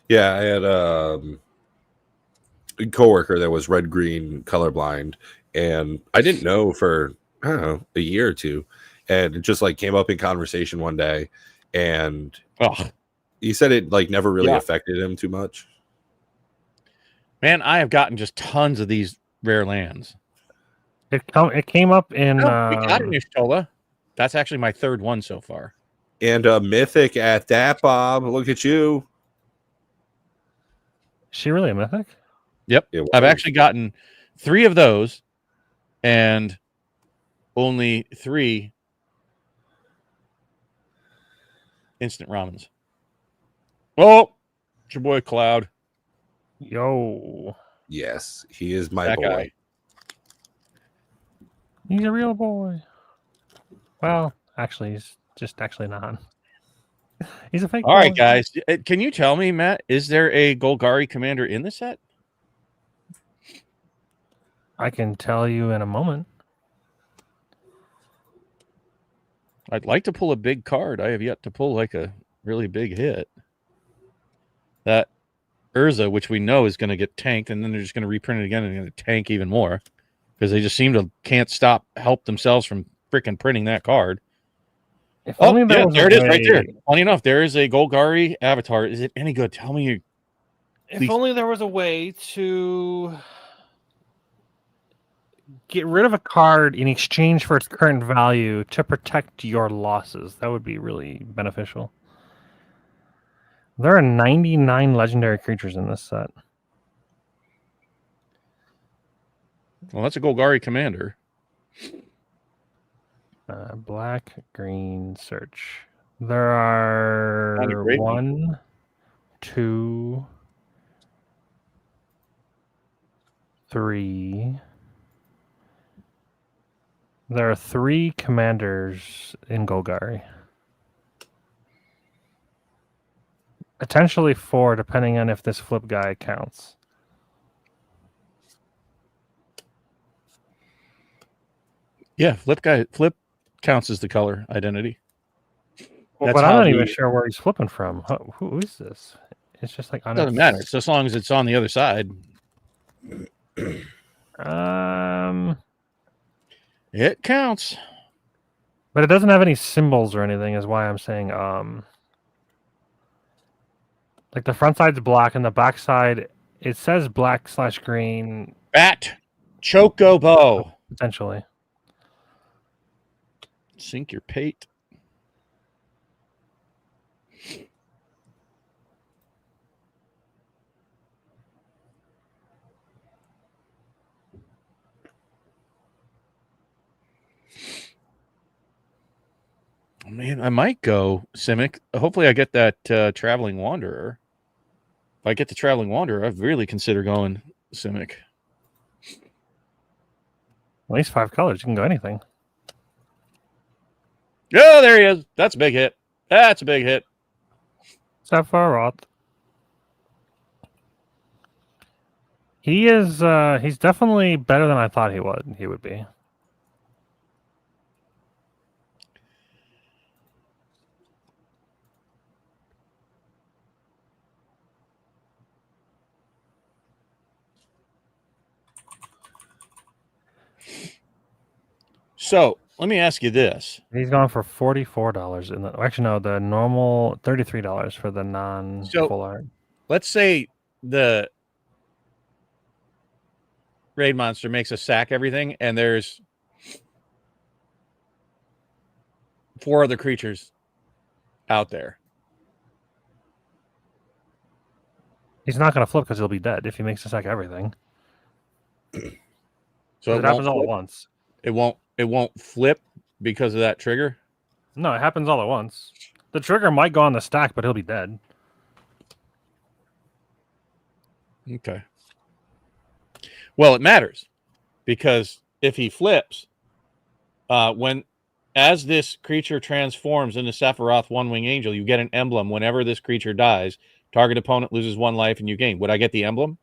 Yeah, I had a coworker that was red green colorblind, and I didn't know for I don't know a year or two, and it just like came up in conversation one day, and he said it like never really affected him too much. Man, I have gotten just tons of these rare lands. It came up in. We got a Nishtola. That's actually my third one so far. And mythic at that, Bob. Look at you. Is she really a mythic? Yep. I've actually gotten 3 of those and only 3 instant ramens. Oh, it's your boy Cloud. Yo. Yes, he is my That boy. guy. He's a real boy. Well, actually, he's just actually not. He's a fake All boy. right, guys. Can you tell me, Matt, is there a Golgari commander in the set? I can tell you in a moment. I'd like to pull a big card. I have yet to pull like a really big hit. That Urza, which we know is going to get tanked, and then they're just going to reprint it again and going to tank even more because they just seem to can't help themselves from freaking printing that card. If only there there it is right there. Funny enough, there is a Golgari avatar. Is it any good? Tell me. If only there was a way to get rid of a card in exchange for its current value to protect your losses. That would be really beneficial. There are 99 legendary creatures in this set. Well, that's a Golgari commander. Black, green, search. There are 1, 2, 3. There are 3 commanders in Golgari. Potentially 4, depending on if this flip guy counts. Yeah, flip counts as the color identity. Well, but I'm not even sure where he's flipping from. Who is this? It's just like it doesn't matter. It's as long as it's on the other side. It counts. But it doesn't have any symbols or anything, is why I'm saying like the front side's black and the back side it says black/green. Bat Chocobo. Potentially. Sink your pate. Man, I might go Simic. Hopefully, I get that Traveling Wanderer. If I get the Traveling Wanderer, I'd really consider going Simic. At least 5 colors. You can go anything. Oh, there he is. That's a big hit. That's a big hit. Sephiroth. He is. He's definitely better than I thought he would be. So let me ask you this. He's going for $44 in the. Actually, no, the normal $33 for the non-full art. Let's say the raid monster makes us sack everything, and there's 4 other creatures out there. He's not going to flip because he'll be dead if he makes us sack everything. So it happens all at once. It won't flip because of that trigger. No, it happens all at once. The trigger might go on the stack, but he'll be dead. Okay. Well, it matters because if he flips, as this creature transforms into Sephiroth One-Wing Angel, you get an emblem. Whenever this creature dies, target opponent loses 1 life and you gain. Would I get the emblem?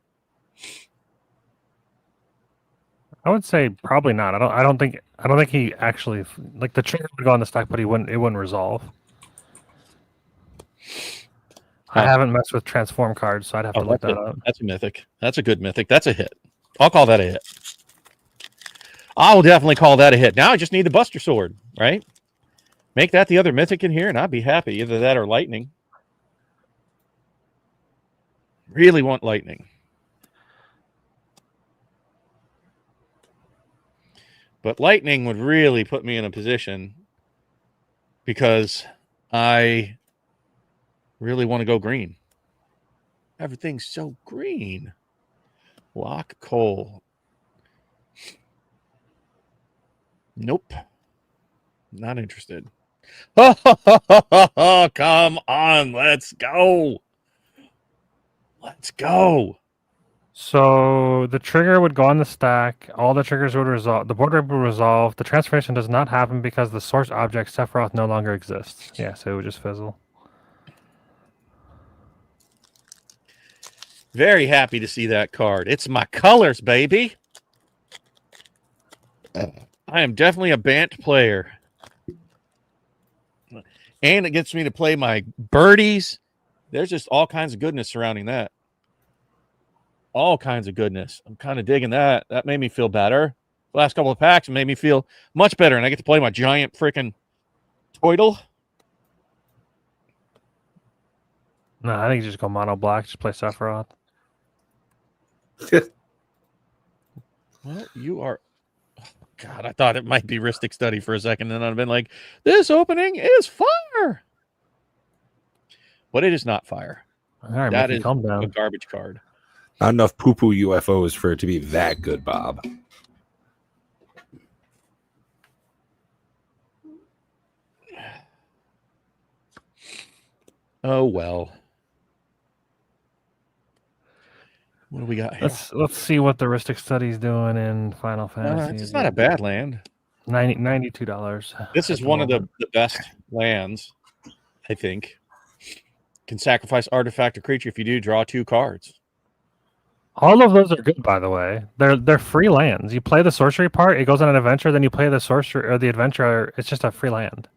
I would say probably not. I don't think he actually like the trigger would go on the stack, but it wouldn't resolve. I haven't messed with transform cards, so I'd have to look that up. That's a mythic. That's a good mythic. That's a hit. I'll call that a hit. I will definitely call that a hit. Now I just need the Buster Sword, right? Make that the other mythic in here, and I'd be happy. Either that or lightning. Really want lightning. But lightning would really put me in a position because I really want to go green. Everything's so green. Lock coal. Nope. Not interested. Oh, come on. Let's go. Let's go. So the trigger would go on the stack. All the triggers would resolve. The board would resolve. The transformation does not happen because the source object Sephiroth no longer exists. Yeah, so it would just fizzle. Very happy to see that card. It's my colors, baby. I am definitely a Bant player. And it gets me to play my birdies. There's just all kinds of goodness surrounding that. All kinds of goodness. I'm kind of digging that. That made me feel better. The last couple of packs made me feel much better. And I get to play my giant freaking Toidle. No, I think you just go mono black. Just play Sephiroth. Well, you are... Oh, God, I thought it might be Rhystic Study for a second. And I'd have been like, this opening is fire. But it is not fire. All right, That is calm down. a garbage card. Not enough poo-poo UFOs for it to be that good, Bob. Oh, well. What do we got here? Let's see what the Rhystic Study's doing in Final Fantasy. It's not a bad land. $92. This is one of the best lands, I think. Can sacrifice artifact or creature. If you do, draw 2 cards. All of those are good, by the way. They're free lands. You play the sorcery part, it goes on an adventure, then you play the sorcery or the adventure, it's just a free land.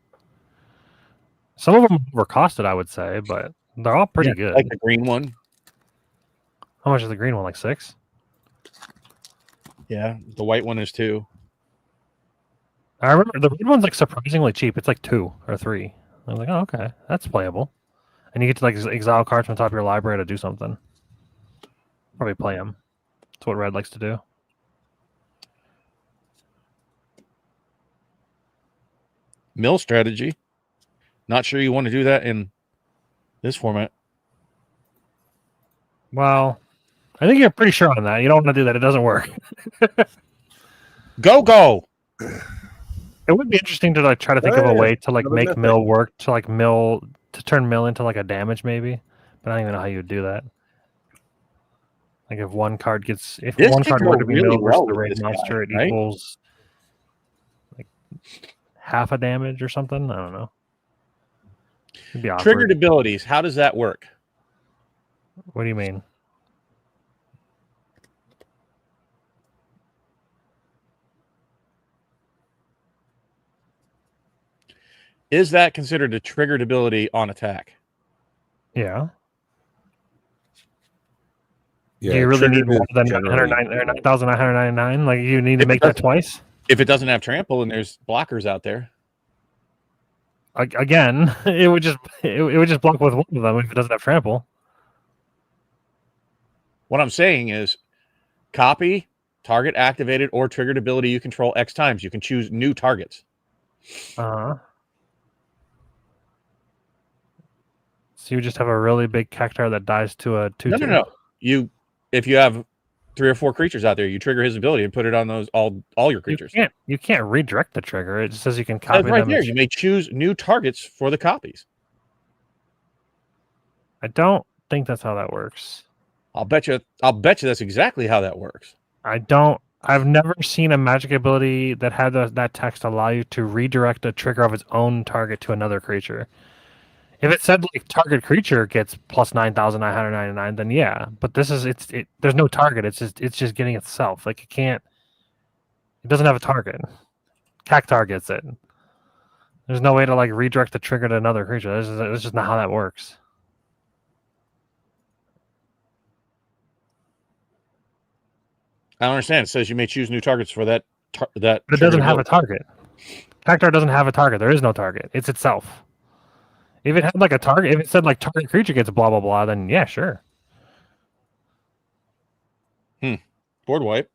Some of them were costed, I would say, but they're all pretty good. Like the green one. How much is the green one? Like 6? Yeah, the white one is 2. I remember the red one's like surprisingly cheap. It's like 2 or 3. I was like, oh, okay, that's playable. And you get to like exile cards from the top of your library to do something. Probably play them. That's what red likes to do. Mill strategy. Not sure you want to do that in this format. Well, I think you're pretty sure on that. You don't want to do that. It doesn't work. Go. It would be interesting to like try to think of a Yeah, way to like another make mythic. mill work to like mill to turn mill into like a damage maybe, but I don't even know how you would do that. Like if one card if This one could card go were to be really milled versus well the with raid this guy, monster, it right? equals like half a damage or something. I don't know. It'd be awkward. Triggered abilities. How does that work? What do you mean? Is that considered a triggered ability on attack? Yeah. Yeah, Do you really need triggered more is than generally- 9,999? Like you need to If make it that twice? If it doesn't have trample and there's blockers out there. Again, it would just block with one of them if it doesn't have trample. What I'm saying is copy, target activated, or triggered ability you control X times. You can choose new targets. Uh-huh. So you just have a really big cactuar that dies to a 2/2. No. If you have 3 or 4 creatures out there, you trigger his ability and put it on those all your creatures. You can't redirect the trigger. It just says you can That's copy right them. there. You may choose new targets for the copies. I don't think that's how that works. I'll bet you that's exactly how that works. I've never seen a magic ability that had that text allow you to redirect a trigger of its own target to another creature. If it said like target creature gets plus 9,999, then yeah. But this is there's no target. It's just getting itself. Like it doesn't have a target. Cactuar gets it. There's no way to like redirect the trigger to another creature. That's just not how that works. I don't understand. It says you may choose new targets for that. But it doesn't have a target. Cactuar doesn't have a target. There is no target. It's itself. If it had like a target, if it said like target creature gets blah blah blah, then yeah, sure. Board wipe.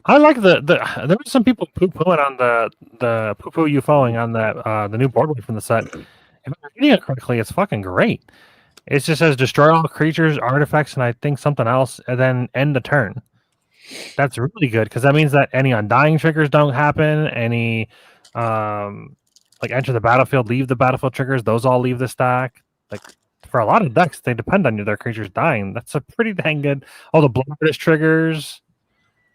I like there were some people poo-pooing on the poo-poo UFOing on the new board wipe from the set. If I'm reading it correctly, it's fucking great. It just says destroy all creatures, artifacts, and I think something else, and then end the turn. That's really good because that means that any undying triggers don't happen. Any like enter the battlefield, leave the battlefield triggers, those all leave the stack. Like for a lot of decks, they depend on their creatures dying. That's a pretty dang good. All the blockers triggers.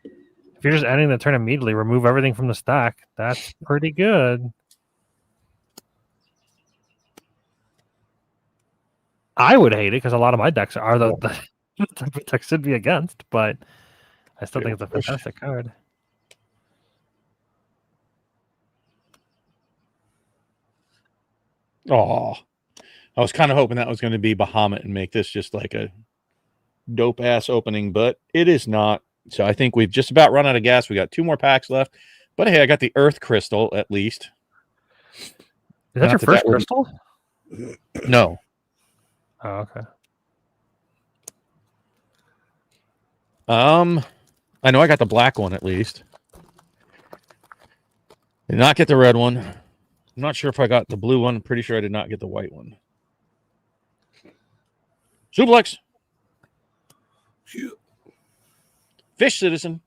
If you're just ending the turn immediately, remove everything from the stack. That's pretty good. I would hate it because a lot of my decks are the type of decks should be against, but I still think it's a fantastic card. Oh, I was kind of hoping that was going to be Bahamut and make this just like a dope ass opening, but it is not. So I think we've just about run out of gas. We got 2 more packs left, but hey, I got the Earth Crystal at least. Is that Not your that first that would- crystal? No, Oh, okay. I know I got the black one at least. Did not get the red one. I'm not sure if I got the blue one. I'm pretty sure I did not get the white one. Suplex. Fish Citizen.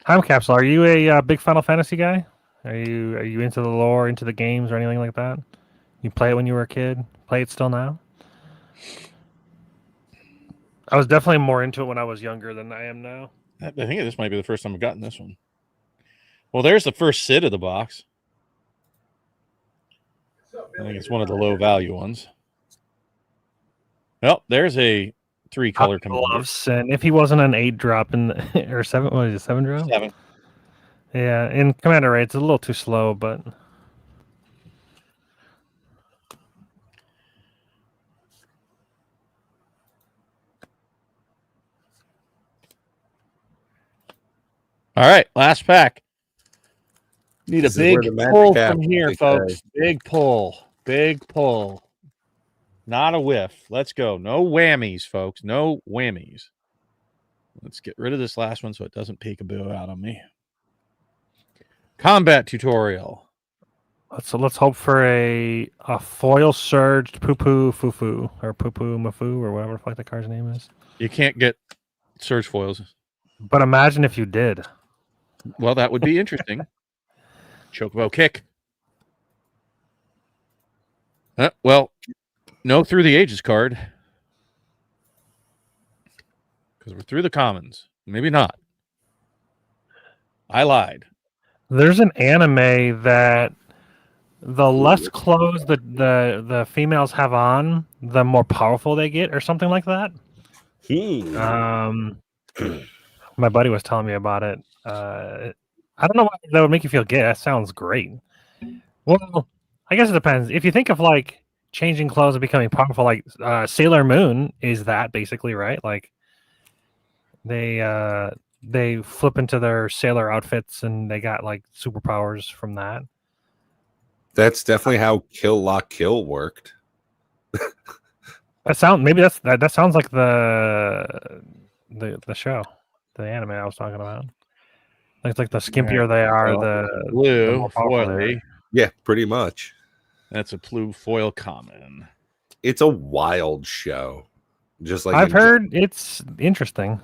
Time Capsule, are you a big Final Fantasy guy? Are you into the lore, into the games, or anything like that? You play it when you were a kid? Play it still now? I was definitely more into it when I was younger than I am now. I think this might be the first time I've gotten this one. Well, there's the first Sid of the box. I think it's one of the low value ones. Well, there's a 3-color commander. Gloves, and if he wasn't an 8-drop in the, or 7, what is it, 7-drop? 7. Yeah, in Commander Raid, it's a little too slow, but All right, last pack. Need This a is where big the magic pull happens, from here, big folks. guy. Big pull. Big pull. Not a whiff. Let's go. No whammies, folks. No whammies. Let's get rid of this last one so it doesn't peekaboo out on me. Combat tutorial. let's hope for a foil surged poo poo foo foo or poo poo mafoo or whatever the fuck the card's name is. You can't get surge foils. But imagine if you did. Well, that would be interesting. Chocobo kick. Well, no through the ages card. Because we're through the commons. Maybe not. I lied. There's an anime that the less clothes the females have on, the more powerful they get, or something like that. My buddy was telling me about it. I don't know why that would make you feel gay. That sounds great. Well, I guess it depends. If you think of like changing clothes and becoming powerful, like Sailor Moon is that basically, right? Like they flip into their sailor outfits and they got like superpowers from that. That's definitely how Kill La Kill worked. That sounds like the show, the anime I was talking about. It's like the skimpier they are, the blue more powerful they foil. are. Yeah, pretty much. That's a blue foil common. It's a wild show. Just like I've heard it's interesting.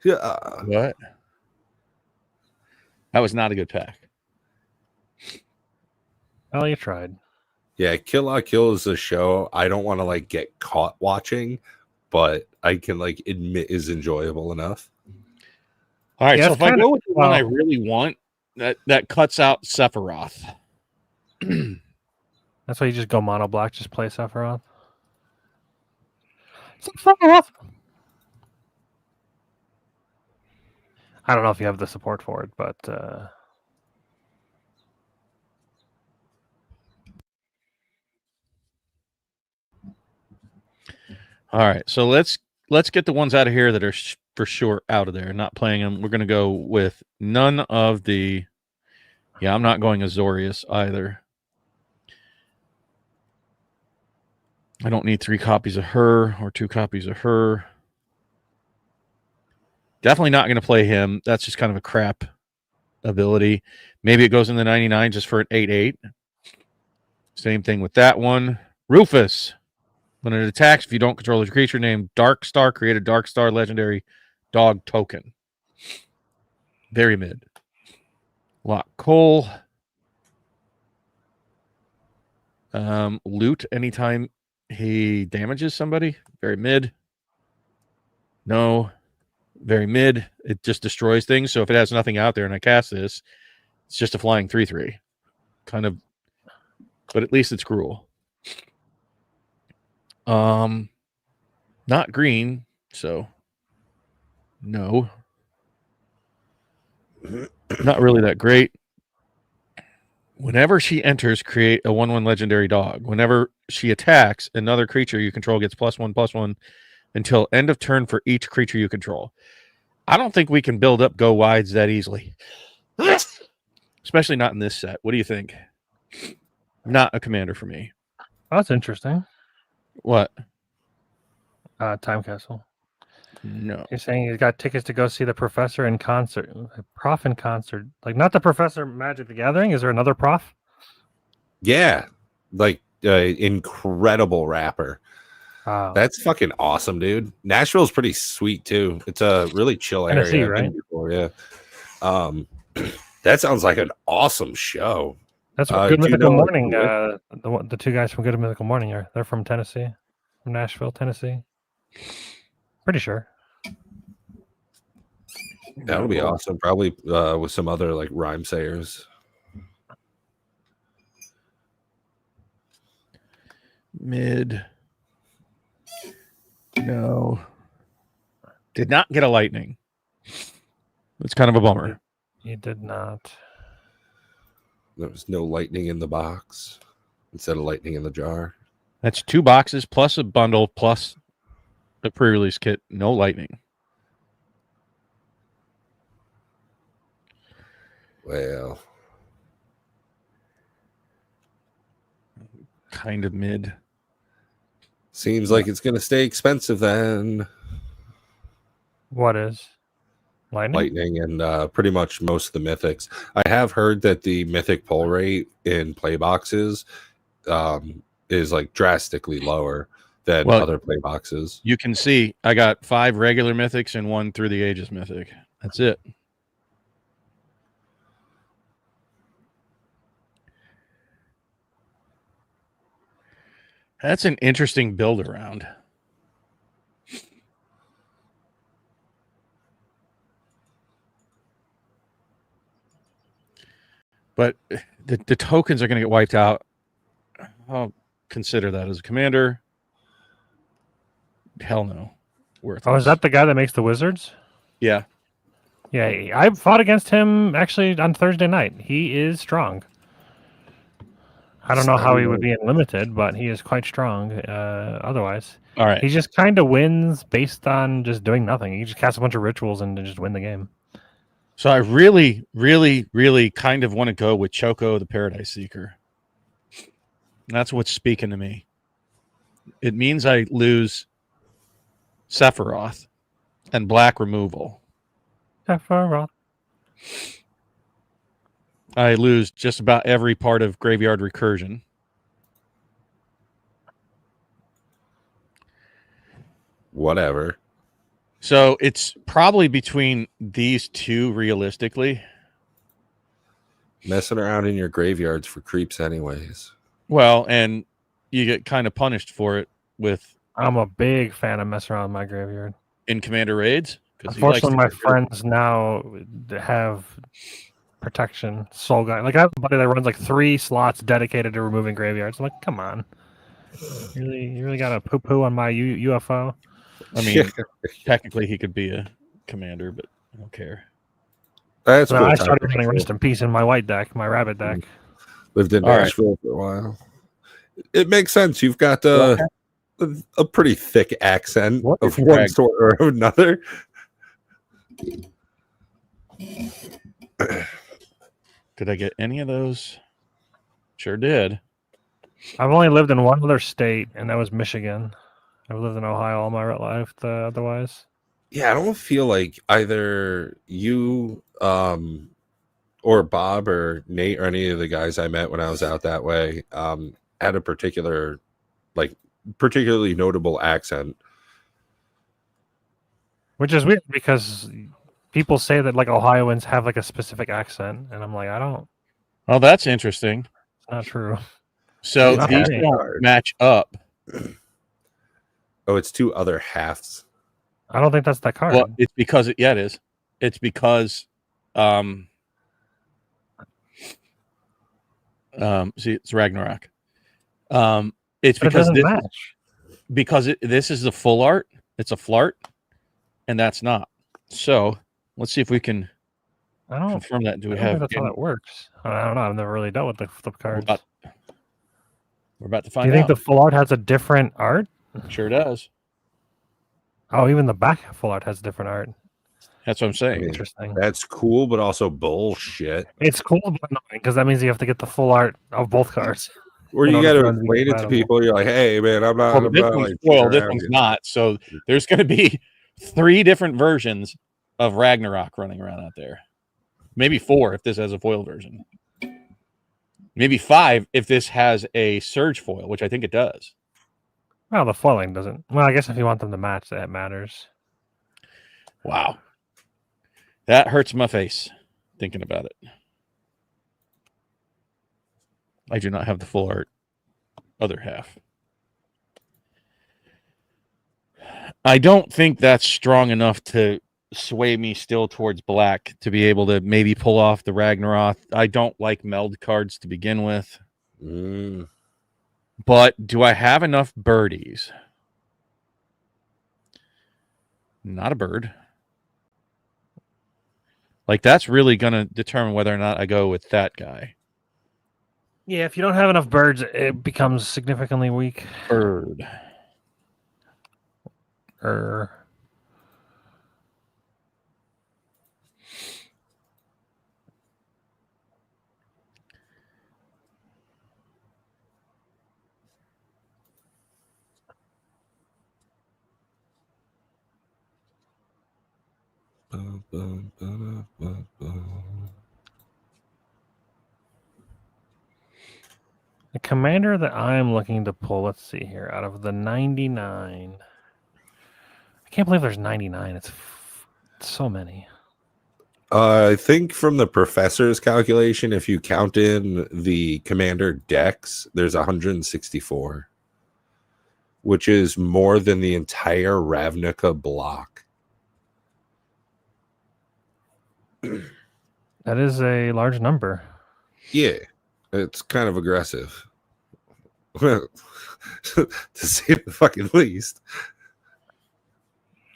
Yeah. What? That was not a good pack. Well, you tried. Yeah, Kill La Kill is a show I don't want to like get caught watching, but I can like admit is enjoyable enough. All right, Yeah, so it's if I kinda- go with the one I well- really want, that cuts out Sephiroth. That's why you just go mono black, just play Sephiroth. Sephiroth! I don't know if you have the support for it, but All right, so let's get the ones out of here that are for sure out of there. Not playing them. We're gonna go with none of the. Yeah, I'm not going Azorius either. I don't need 3 copies of her or 2 copies of her. Definitely not going to play him. That's just kind of a crap ability. Maybe it goes in the 99 just for an 8/8. Same thing with that one. Rufus. When it attacks, if you don't control a creature named Dark Star, create a Dark Star legendary dog token. Very mid. Lock Cole. Loot anytime he damages somebody. Very mid. No. Very mid. It just destroys things. So if it has nothing out there and I cast this, it's just a flying 3/3. Kind of, but at least it's cruel. Not green, so no. Not really that great. Whenever she enters, create a 1/1 legendary dog. Whenever she attacks, another creature you control gets +1/+1 until end of turn for each creature you control. I don't think we can build up go wides that easily. Especially not in this set. What do you think? Not a commander for me. that's interesting. What? Time Castle. No. You're saying he's got tickets to go see the professor in concert, prof in concert, like not the Professor Magic the Gathering. Is there another prof? Yeah, like incredible rapper. Wow. That's fucking awesome, dude. Nashville's pretty sweet too. It's a really chill Tennessee, area. I've been right? before, yeah. That sounds like an awesome show. That's what do Good you Mythical know- Morning. The 2 guys from Good Mythical Morning they're from Tennessee, from Nashville, Tennessee. Pretty sure. That'll be awesome. Probably with some other like rhyme sayers. Mid. No. Did not get a lightning. It's kind of a bummer. You did not. There was no lightning in the box instead of lightning in the jar. That's 2 boxes plus a bundle plus the pre-release kit. No lightning. Well, Kind of mid. seems like it's gonna stay expensive then. What is? Lightning, and pretty much most of the mythics. I have heard that the mythic pull rate in play boxes is like drastically lower than other play boxes. You can see I got 5 regular mythics and 1 through the ages mythic. That's it. That's an interesting build around. But the tokens are going to get wiped out. I'll consider that as a commander. Hell no. Worthless. Oh, is that the guy that makes the wizards? Yeah. Yeah, I fought against him actually on Thursday night. He is strong. I don't know how he would be in limited, but he is quite strong otherwise. All right. He just kind of wins based on just doing nothing. He just casts a bunch of rituals and just win the game. So I really, really, really kind of want to go with Choco the Paradise Seeker. That's what's speaking to me. It means I lose Sephiroth and black removal. Sephiroth. I lose just about every part of Graveyard Recursion. Whatever. So it's probably between these two realistically. Messing around in your graveyards for creeps anyways. Well, and you get kind of punished for it with... I'm a big fan of messing around with my graveyard. In Commander Raids? Unfortunately, my friends now have protection. Soul Guy. Like, I have a buddy that runs like 3 slots dedicated to removing graveyards. I'm like, come on. You really got to poo-poo on my UFO? I mean, technically he could be a commander, but I don't care. That's cool. I started running Rest in Peace in my white deck, my rabbit deck. Lived in Nashville for a while. It makes sense. You've got a pretty thick accent of one sort or another. Did I get any of those? Sure did. I've only lived in one other state, and that was Michigan. I've lived in Ohio all my life otherwise. Yeah, I don't feel like either you or Bob or Nate or any of the guys I met when I was out that way had a particularly notable accent. Which is weird because people say that like Ohioans have like a specific accent, and I'm like, I don't. Oh, that's interesting. It's not true. So these don't match up. Oh, it's 2 other halves. I don't think that's that card. Well, it's because it is. It's because see, it's Ragnarok. It's because it doesn't match. Because this is the full art. It's a flart, and that's not. So let's see if we can confirm that. Do we have? That's how that works. I don't know. I've never really dealt with the flip cards. We're about to find out. Do you think the full art has a different art? Sure does. Oh, even the back full art has different art. That's what I'm saying. Interesting. That's cool, but also bullshit. It's cool, but annoying because that means you have to get the full art of both cards. Or you got to explain it to people. You're like, hey, man, I'm not. Well, this one's spoiled. This one's not. So there's going to be 3 different versions of Ragnarok running around out there. Maybe 4 if this has a foil version. Maybe 5 if this has a surge foil, which I think it does. Well, the foiling doesn't. Well, I guess if you want them to match, that matters. Wow. That hurts my face thinking about it. I do not have the full art other half. I don't think that's strong enough to sway me still towards black to be able to maybe pull off the Ragnarok. I don't like meld cards to begin with. But do I have enough birdies? Not a bird. Like, that's really going to determine whether or not I go with that guy. Yeah, if you don't have enough birds, it becomes significantly weak. Bird. The commander that I'm looking to pull, let's see here, out of the 99. I can't believe there's 99. It's so many. I think from the professor's calculation, if you count in the commander decks, there's 164, which is more than the entire Ravnica block. That is a large number. Yeah, it's kind of aggressive. To say the fucking least.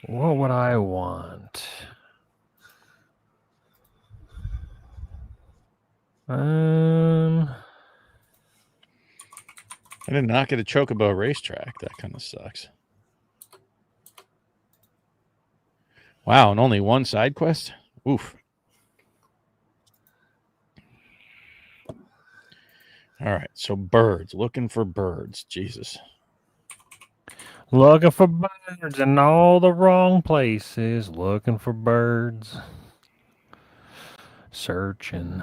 What would I want? I did not get a Chocobo racetrack. That kind of sucks. Wow, and only one side quest? Oof. All right, so birds. Looking for birds. Jesus. Looking for birds in all the wrong places. Looking for birds. Searching.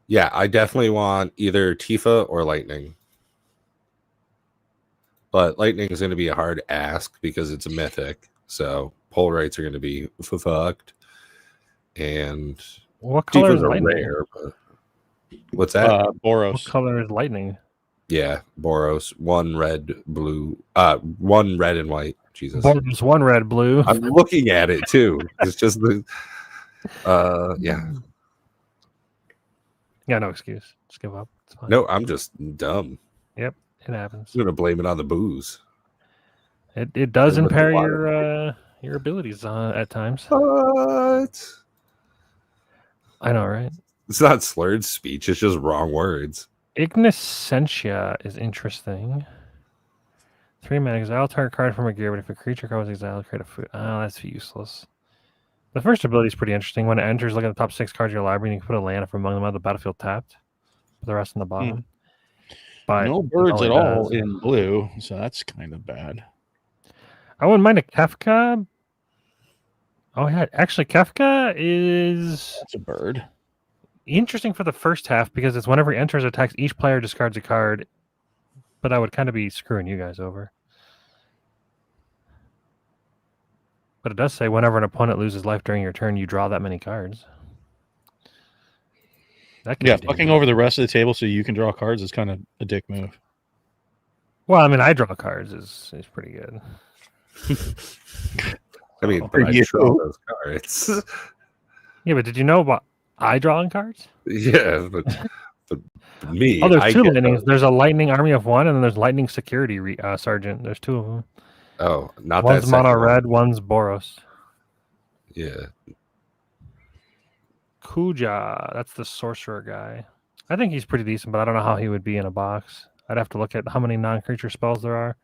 Yeah, I definitely want either Tifa or Lightning. But Lightning is going to be a hard ask because it's a mythic. So pull rates are going to be fucked. And what color is Tifa's a lightning? rare. But what's that? Boros. What color is lightning? Yeah, Boros. One red, blue. One red and white. Jesus. Boros, one red, blue. I'm looking at it too. It's just the yeah. Yeah, no excuse. Just give up. It's fine. No, I'm just dumb. It happens. I'm gonna blame it on the booze. It does With the impair water. your abilities at times. But I know, right? it's not slurred speech, it's just wrong words. Igniscentia is interesting. 3 mana, exile target card from a gear, but if a creature card was exiled, create a food. Oh, that's useless. The first ability is pretty interesting. When it enters, look at the top 6 cards of your library, and you can put a land from among them on the battlefield tapped. Put the rest on the bottom. But No birds at all does. in blue, so that's kind of bad. I wouldn't mind a Kefka. Oh, yeah. Actually, Kefka is That's a bird. interesting for the first half because it's whenever he enters attacks, each player discards a card. But I would kind of be screwing you guys over. But it does say whenever an opponent loses life during your turn, you draw that many cards. That can Yeah, be fucking dangerous. over the rest of the table so you can draw cards is kind of a dick move. Well, I mean, I draw cards is pretty good. I mean, For but I you. draw those cards. Yeah, but did you know about I drawing cards? Yeah, but me. Oh, there's I two get lightnings. those. There's a lightning army of one, and then there's lightning security sergeant. There's two of them. Oh, not One's that second mono one. red, one's Boros. Yeah. Kuja, that's the sorcerer guy. I think he's pretty decent, but I don't know how he would be in a box. I'd have to look at how many non-creature spells there are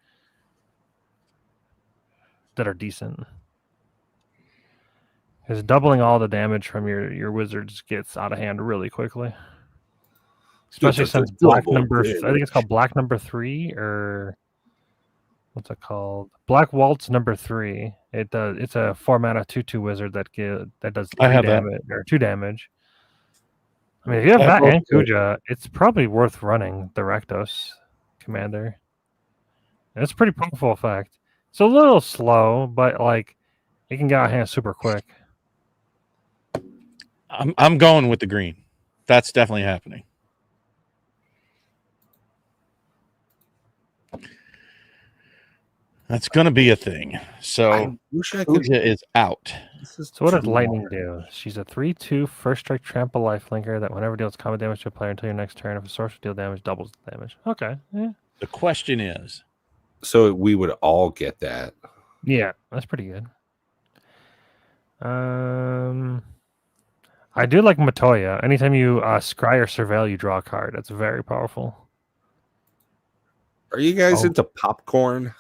that are decent. Because doubling all the damage from your wizards gets out of hand really quickly. Especially Just a since black double number, I think damage. it's called black number 3, or what's it called? Black Waltz number 3. It does. It's a 4-mana 2/2 wizard that does I 3 have that. damage or 2 damage. I mean, if you have Black that and Waltz, Kuja, it's probably worth running the Rakdos commander. It's a pretty powerful effect. It's a little slow, but like it can get out of hand super quick. I'm going with the green. That's definitely happening. That's going to be a thing. So I wish I could. Kuja is out. This is So what does too Lightning hard. do? She's a 3/2 first strike trample lifelinker that whenever deals combat damage to a player until your next turn, if a sorcerer deal damage, doubles the damage. Okay. The question is, So we would all get that. Yeah, that's pretty good. I do like Matoya. Anytime you scry or surveil, you draw a card. That's very powerful. Are you guys Oh. into popcorn?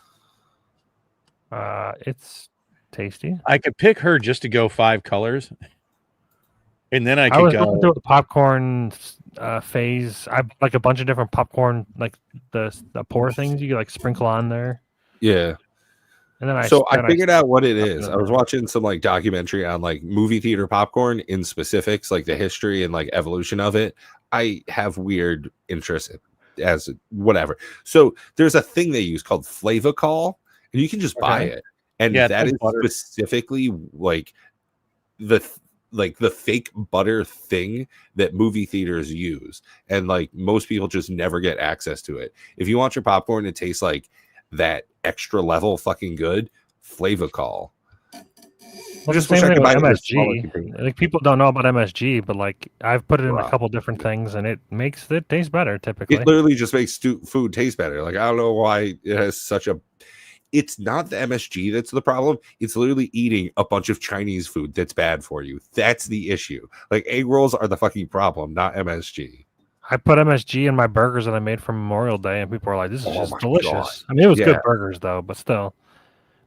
It's tasty. I could pick her just to go 5 colors, and then I I could was go. looking through a popcorn phase. I like a bunch of different popcorn, like the pour things you like sprinkle on there. Yeah. And then So I then figured out what it stuff is. in I was there. watching some like documentary on like movie theater popcorn in specifics, like the history and like evolution of it. I have weird interest as whatever. So there's a thing they use called Flavacol, and you can just buy Okay. it, and Yeah, it's that like is butter. specifically the fake butter thing that movie theaters use, and like most people just never get access to it. If you want your popcorn to taste like that extra level fucking good, Flavacol. Well, Just the wish same I thing could with buy it in a smaller MSG. container. Like people don't know about MSG, but like I've put it in a Wow. couple different things, and it makes it taste better typically. It literally just makes food taste better. Like I don't know why it has such a. It's not the MSG that's the problem. It's literally eating a bunch of Chinese food that's bad for you. That's the issue. Like egg rolls are the fucking problem, not MSG. I put MSG in my burgers that I made for Memorial Day, and people were like, "This is Oh just my delicious." God. I mean, it was Yeah. good burgers though, but still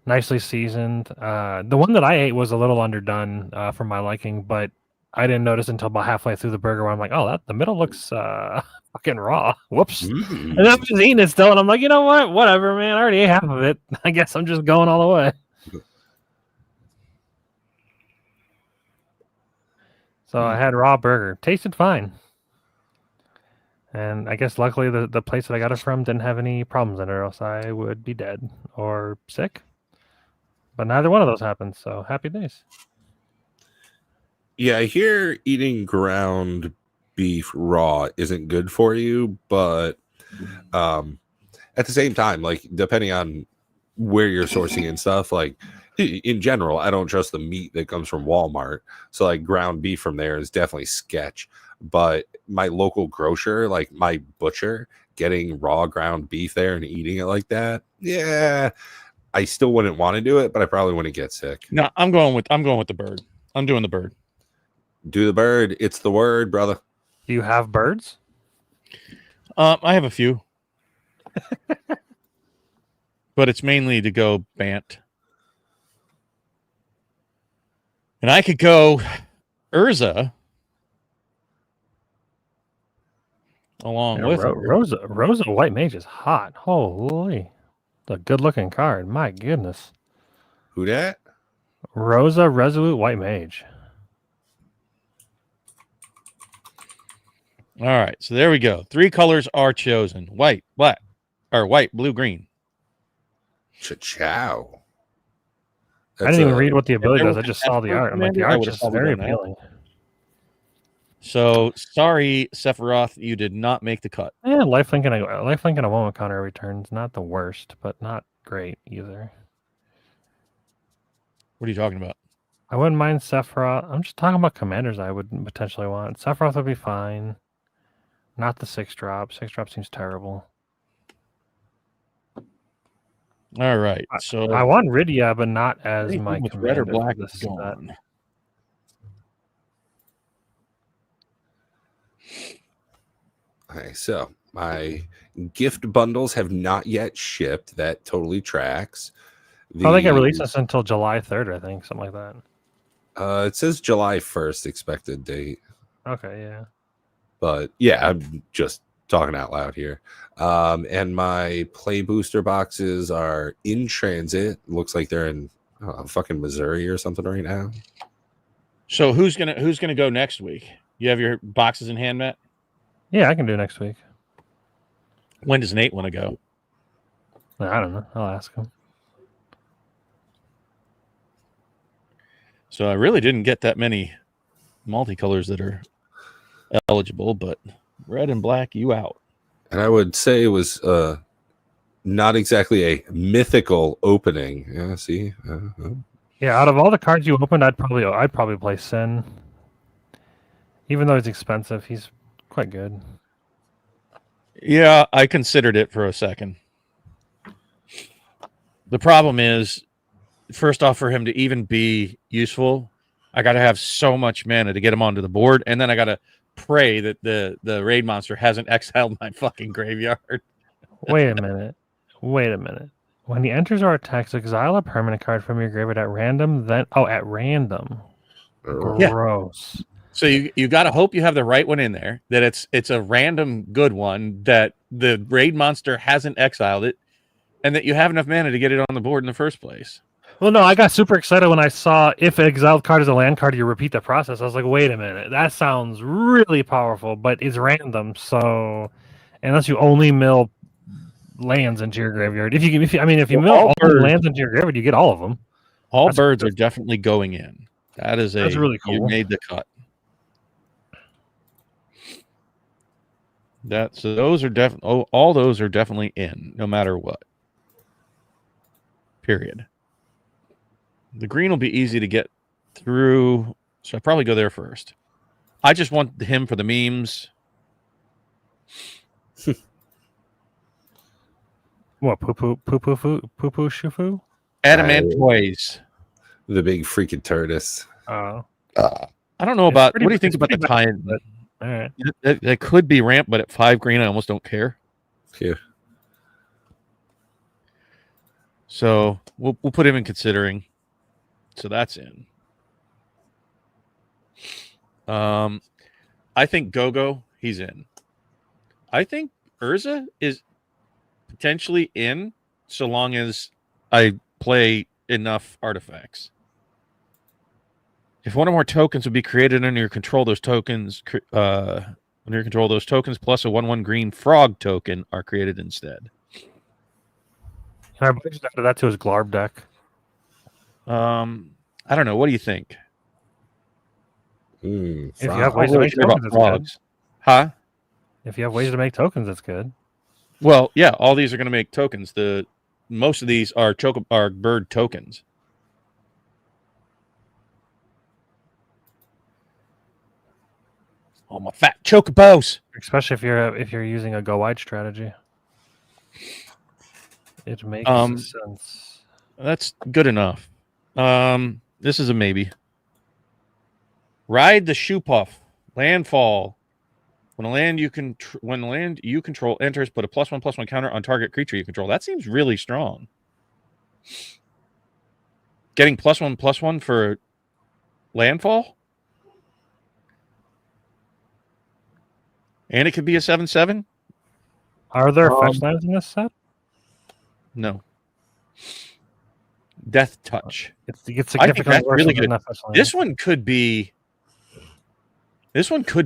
nicely seasoned. The one that I ate was a little underdone for my liking, but I didn't notice until about halfway through the burger where I'm like, "Oh, the middle looks fucking raw." Whoops. Mm. And then I'm just eating it still, and I'm like, you know what? Whatever, man. I already ate half of it. I guess I'm just going all the way. So I had raw burger. Tasted fine. And I guess luckily the place that I got it from didn't have any problems in it, or else I would be dead or sick. But neither one of those happened, so happy days. Yeah, I hear eating ground beef raw isn't good for you, but at the same time, like depending on where you're sourcing and stuff, like in general, I don't trust the meat that comes from Walmart. So like ground beef from there is definitely sketch. But my local grocer, like my butcher, getting raw ground beef there and eating it like that, yeah, I still wouldn't want to do it, but I probably wouldn't get sick. No, I'm going with the bird. I'm doing the bird. Do the bird. It's the word, brother. Do you have birds? I have a few, but it's mainly to go Bant, and I could go Urza along with her. Rosa White Mage is hot. Holy, the good looking card. My goodness. Who dat? Rosa Resolute White Mage. All right, so there we go. 3 colors are chosen: white, black, or white, blue, green. Cha-chow. I didn't even read what the ability there does. I was just an saw the Esper art. I'm like, the commander, I art would've just probably very done that. appealing. So sorry, Sephiroth, you did not make the cut. Yeah, lifelink and a moment counter returns. Not the worst, but not great either. What are you talking about? I wouldn't mind Sephiroth. I'm just talking about commanders I would potentially want. Sephiroth would be fine. Not the 6-drop. 6-drop seems terrible. All right, so I want Rydia, but not as anything my with commander. red or black for is this set. gone. Okay, so my gift bundles have not yet shipped. That totally tracks. I don't think I released this until July 3rd, I think, something like that. It says July 1st expected date, Okay, yeah. but yeah, I'm just talking out loud here. And my play booster boxes are in transit. Looks like they're in fucking Missouri or something right now. So who's gonna go next week? You have your boxes in hand, Matt? Yeah, I can do next week. When does Nate want to go? I don't know. I'll ask him. So I really didn't get that many multicolors that are eligible, but red and black, you out. And I would say it was not exactly a mythical opening. Yeah, see? Yeah, out of all the cards you opened, I'd probably play Sin. Even though he's expensive, he's quite good. Yeah, I considered it for a second. The problem is, first off, for him to even be useful, I got to have so much mana to get him onto the board, and then I got to pray that the raid monster hasn't exiled my fucking graveyard. Wait a minute. When he enters or attacks, exile a permanent card from your graveyard at random. At random. Yeah. Gross. So you got to hope you have the right one in there, that it's a random good one, that the raid monster hasn't exiled it, and that you have enough mana to get it on the board in the first place. Well, no, I got super excited when I saw if an exiled card is a land card, you repeat the process. I was like, wait a minute, that sounds really powerful, but it's random. So unless you only mill lands into your graveyard, if you mill all the lands into your graveyard, you get all of them. All birds are definitely going in. That's really cool. You made the cut. So those are definitely all those are definitely in, no matter what. Period. The green will be easy to get through, so I probably go there first. I just want him for the memes. What poo shufu? Adamant toys. The big freaking tortoise. I don't know about. What do you think about the tie-in? All right, that could be ramp, but at 5 green, I almost don't care. Yeah. So we'll put him in considering. So that's in. I think Gogo, he's in. I think Urza is potentially in, so long as I play enough artifacts. If one or more tokens would be created under your control, those tokens plus a 1/1 green frog token are created instead. I just added that to his Glarb deck. I don't know. What do you think? If you have ways to make tokens, it's good. Huh? If you have ways to make tokens, it's good. Well, yeah, all these are going to make tokens. Most of these are bird tokens. Oh, my fat chocobos! Especially if you're using a go wide strategy, it makes sense. That's good enough. This is a maybe. Ride the Shoe Puff. Landfall. When the land you control enters, put a +1/+1 counter on target creature you control. That seems really strong. Getting +1/+1 for landfall? And it could be a 7/7? Are there fetch lands in this set? No. Death Touch. It's significantly worse really than good. fetch land. This one could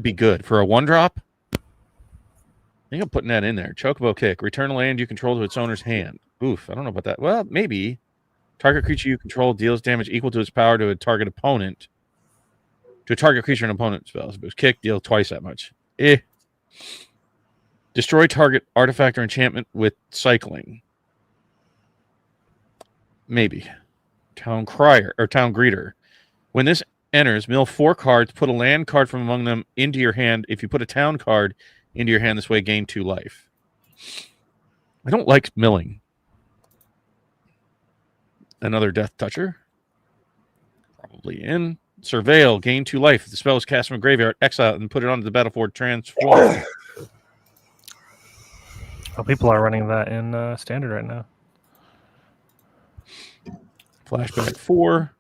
be good for a 1-drop. I think I'm putting that in there. Chocobo Kick. Return a land you control to its owner's hand. Oof, I don't know about that. Well, maybe. Target creature you control deals damage equal to its power to a target opponent. To a target creature and opponent spells. If it was kick, deal twice that much. Destroy target artifact or enchantment with cycling. Maybe. Town Crier or Town Greeter. When this enters, mill 4 cards, put a land card from among them into your hand. If you put a town card into your hand this way, gain 2 life. I don't like milling. Another Death Toucher. Probably in. Surveil, gain 2 life. If the spell is cast from a graveyard, exile and put it onto the battlefield, transform. Well, people are running that in standard right now. Flashback 4.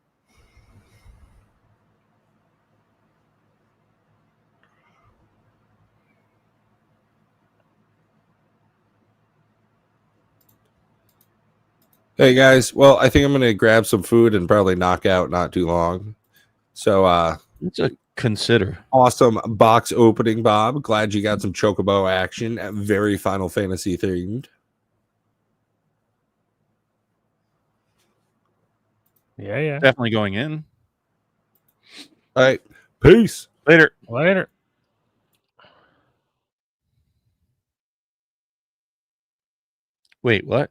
Hey guys, well, I think I'm gonna grab some food and probably knock out not too long. So it's a consider. Awesome box opening, Bob. Glad you got some Chocobo action. Very Final Fantasy themed. Yeah. Definitely going in. All right. Peace. Later. Wait, what?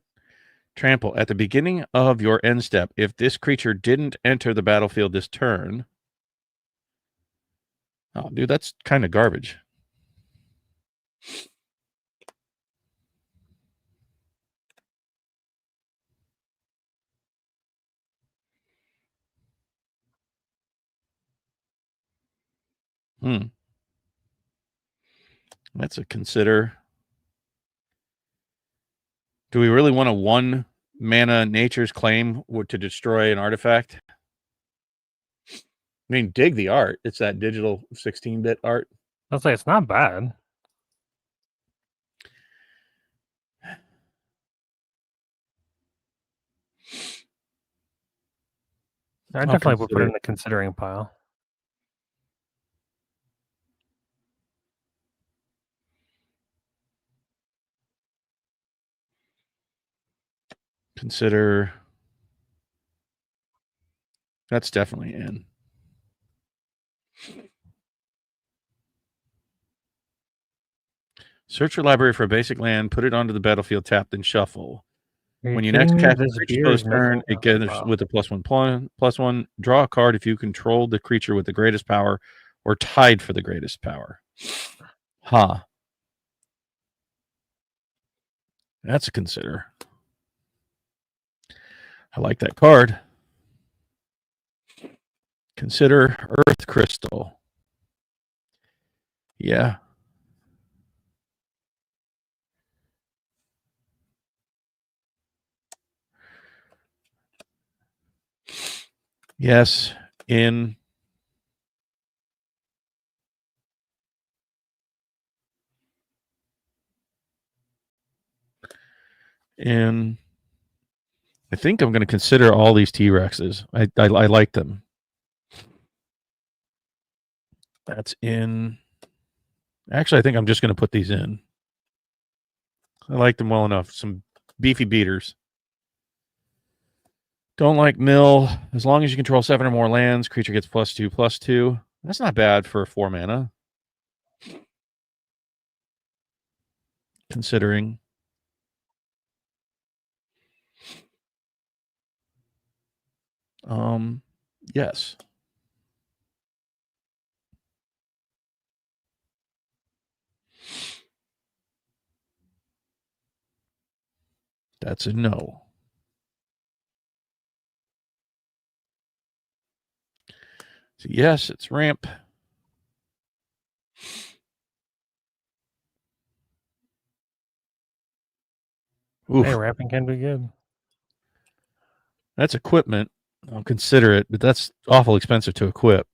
Trample. At the beginning of your end step, if this creature didn't enter the battlefield this turn... Oh, dude, that's kind of garbage. That's a consider. Do we really want a 1 mana Nature's Claim to destroy an artifact? I mean, dig the art. It's that digital 16-bit art. I'll say it's not bad. I I'll definitely would put consider it it. in the considering pile. Consider. That's definitely in. Search your library for a basic land, put it onto the battlefield, tap, then shuffle. Are When you kidding next me? cast a This creature's beer post is turn, making. it gathers Wow. with a +1/+1. Draw a card if you control the creature with the greatest power or tied for the greatest power. Huh. That's a consider. I like that card. Consider Earth Crystal. Yeah. Yes. In. I think I'm going to consider all these T-Rexes. I like them. That's in. Actually, I think I'm just going to put these in. I like them well enough. Some beefy beaters. Don't like mill. As long as you control 7 or more lands, creature gets +2/+2. That's not bad for 4 mana. Considering. Yes. That's a no. So yes, it's ramp. Oof. Hey, ramping can be good. That's equipment. I'll consider it, but that's awful expensive to equip.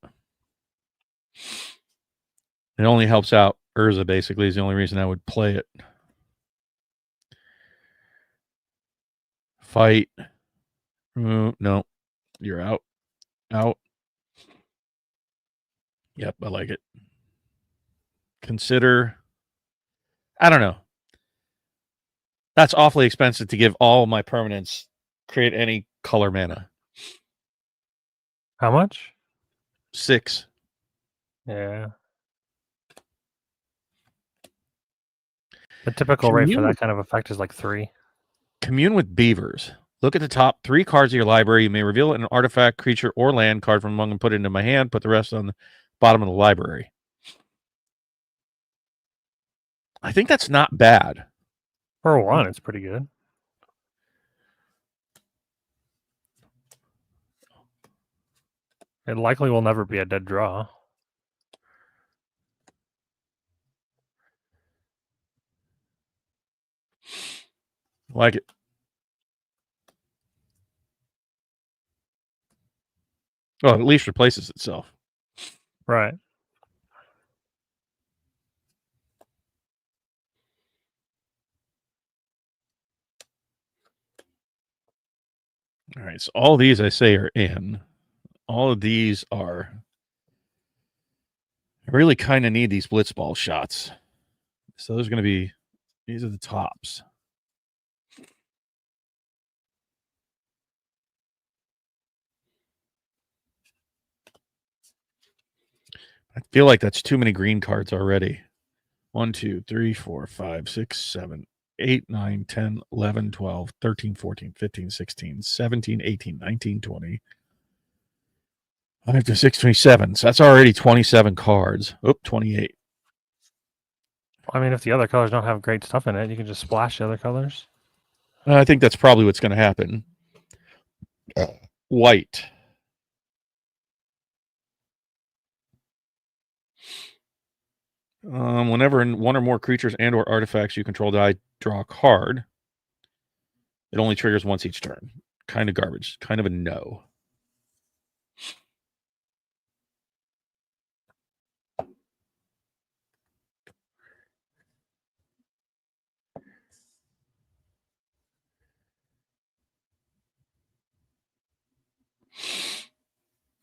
It only helps out Urza, basically, is the only reason I would play it. Fight. No. You're out. Out. Yep, I like it. Consider. I don't know. That's awfully expensive to give all my permanents create any color mana. How much? 6. Yeah. The typical rate for that kind of effect is like 3. Commune with beavers. Look at the top 3 cards of your library. You may reveal an artifact, creature, or land card from among them, put it into my hand, put the rest on the bottom of the library. I think that's not bad. For 1, it's pretty good. It likely will never be a dead draw. Like it. Well, at least replaces itself. Right. All right. So all these I say are in. All of these are. I really kind of need these blitzball shots. So those are going to be. These are the tops. I feel like that's too many green cards already. 1, 2, 3, 4, 5, 6, 7, 8, 9, 10, 11, 12, 13, 14, 15, 16, 17, 18, 19, 20. 5 to 6, 27. So that's already 27 cards. Oop, 28. I mean, if the other colors don't have great stuff in it, you can just splash the other colors. I think that's probably what's going to happen. White. Whenever 1 or more creatures and/or artifacts you control die, draw a card. It only triggers once each turn. Kind of garbage. Kind of a no.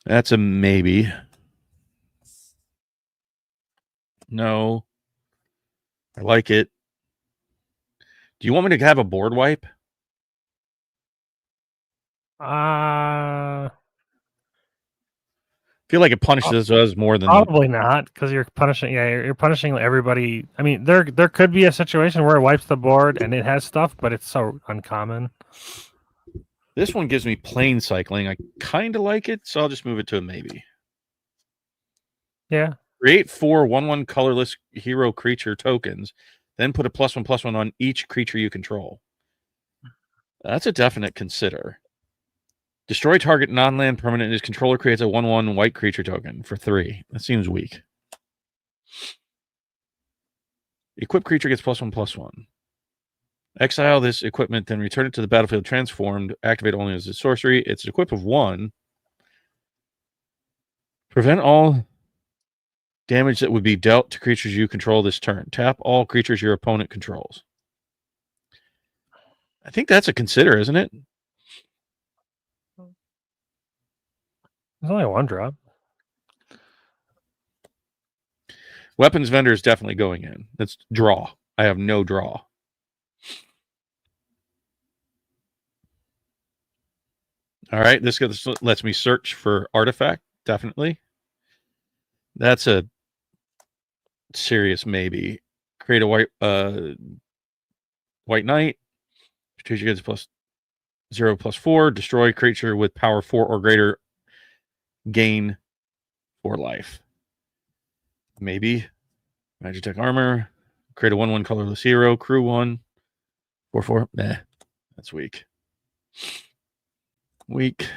That's a maybe. No. I like it. Do you want me to have a board wipe? Uh, I feel like it punishes us more than Probably not, because you're punishing. Yeah, you're punishing everybody. I mean, there could be a situation where it wipes the board and it has stuff, but it's so uncommon. this one gives me plain cycling. I kind of like it, so I'll just move it to a maybe. Yeah, Create 4 1/1 colorless hero creature tokens, then put a +1/+1 on each creature you control. That's a definite consider. Destroy target non-land permanent. His controller creates a 1/1 white creature token for 3. That seems weak. Equip creature gets +1/+1. Exile this equipment, then return it to the battlefield transformed. Activate only as a sorcery. It's equipped of 1. Prevent all damage that would be dealt to creatures you control this turn. Tap all creatures your opponent controls. I think that's a consider, isn't it? there's only one drop. Weapons vendor is definitely going in. That's draw. I have no draw. All right, this lets me search for artifact. Definitely. That's a serious maybe. Create a white knight. Strategic gets +0/+4. Destroy creature with power 4 or greater. Gain 4 life. Maybe. Magitech armor. Create a 1/1 colorless hero. Crew 1. 4/4. Nah. That's weak. Weak.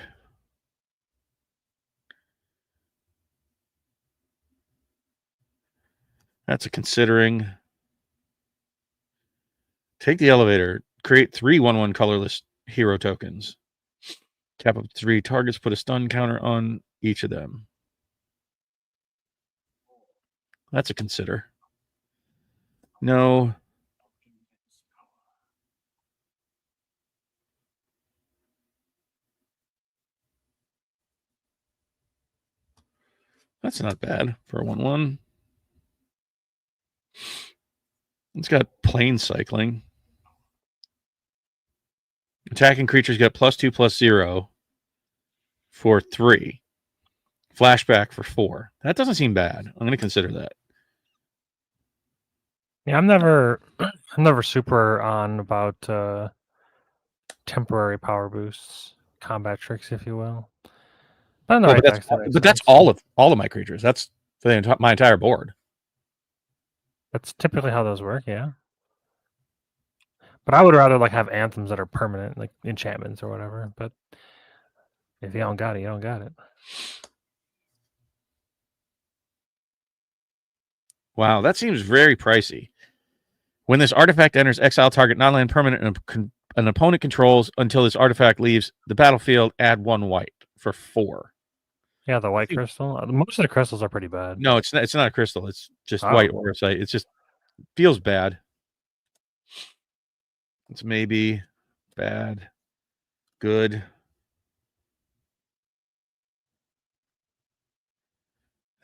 That's a considering. Take the elevator. Create 3 1/1 colorless hero tokens. Tap up 3 targets. Put a stun counter on each of them. That's a consider. No. That's not bad for a 1/1. It's got plain cycling. Attacking creatures get +2/+0 for 3. Flashback for 4. That doesn't seem bad. I'm going to consider that. Yeah, I'm never super on about temporary power boosts, combat tricks, if you will. But in the Well, right but decks, it makes that's sense. all of my creatures. That's for my entire board. That's typically how those work. Yeah. But I would rather like have anthems that are permanent, like enchantments or whatever. But if you don't got it, you don't got it. Wow, that seems very pricey. When this artifact enters exile target non-land permanent and an opponent controls until this artifact leaves the battlefield, add 1 white for 4. Yeah, the white crystal. Most of the crystals are pretty bad. No, it's not a crystal. It's just white auracite. It's just feels bad. It's maybe bad, good.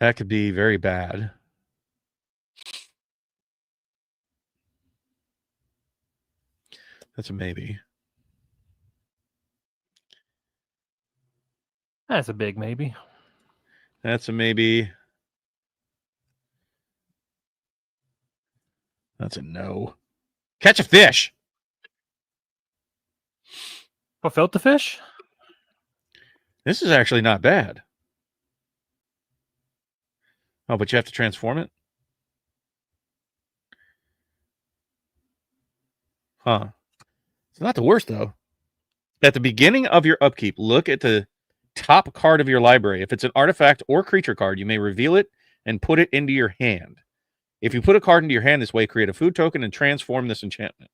That could be very bad. That's a maybe. That's a big maybe. That's a maybe. That's a no. Catch a fish. What, filter fish? This is actually not bad. Oh, but you have to transform it? Huh. It's not the worst, though. At the beginning of your upkeep, look at the top card of your library. If it's an artifact or creature card, you may reveal it and put it into your hand. If you put a card into your hand this way, create a food token and transform this enchantment.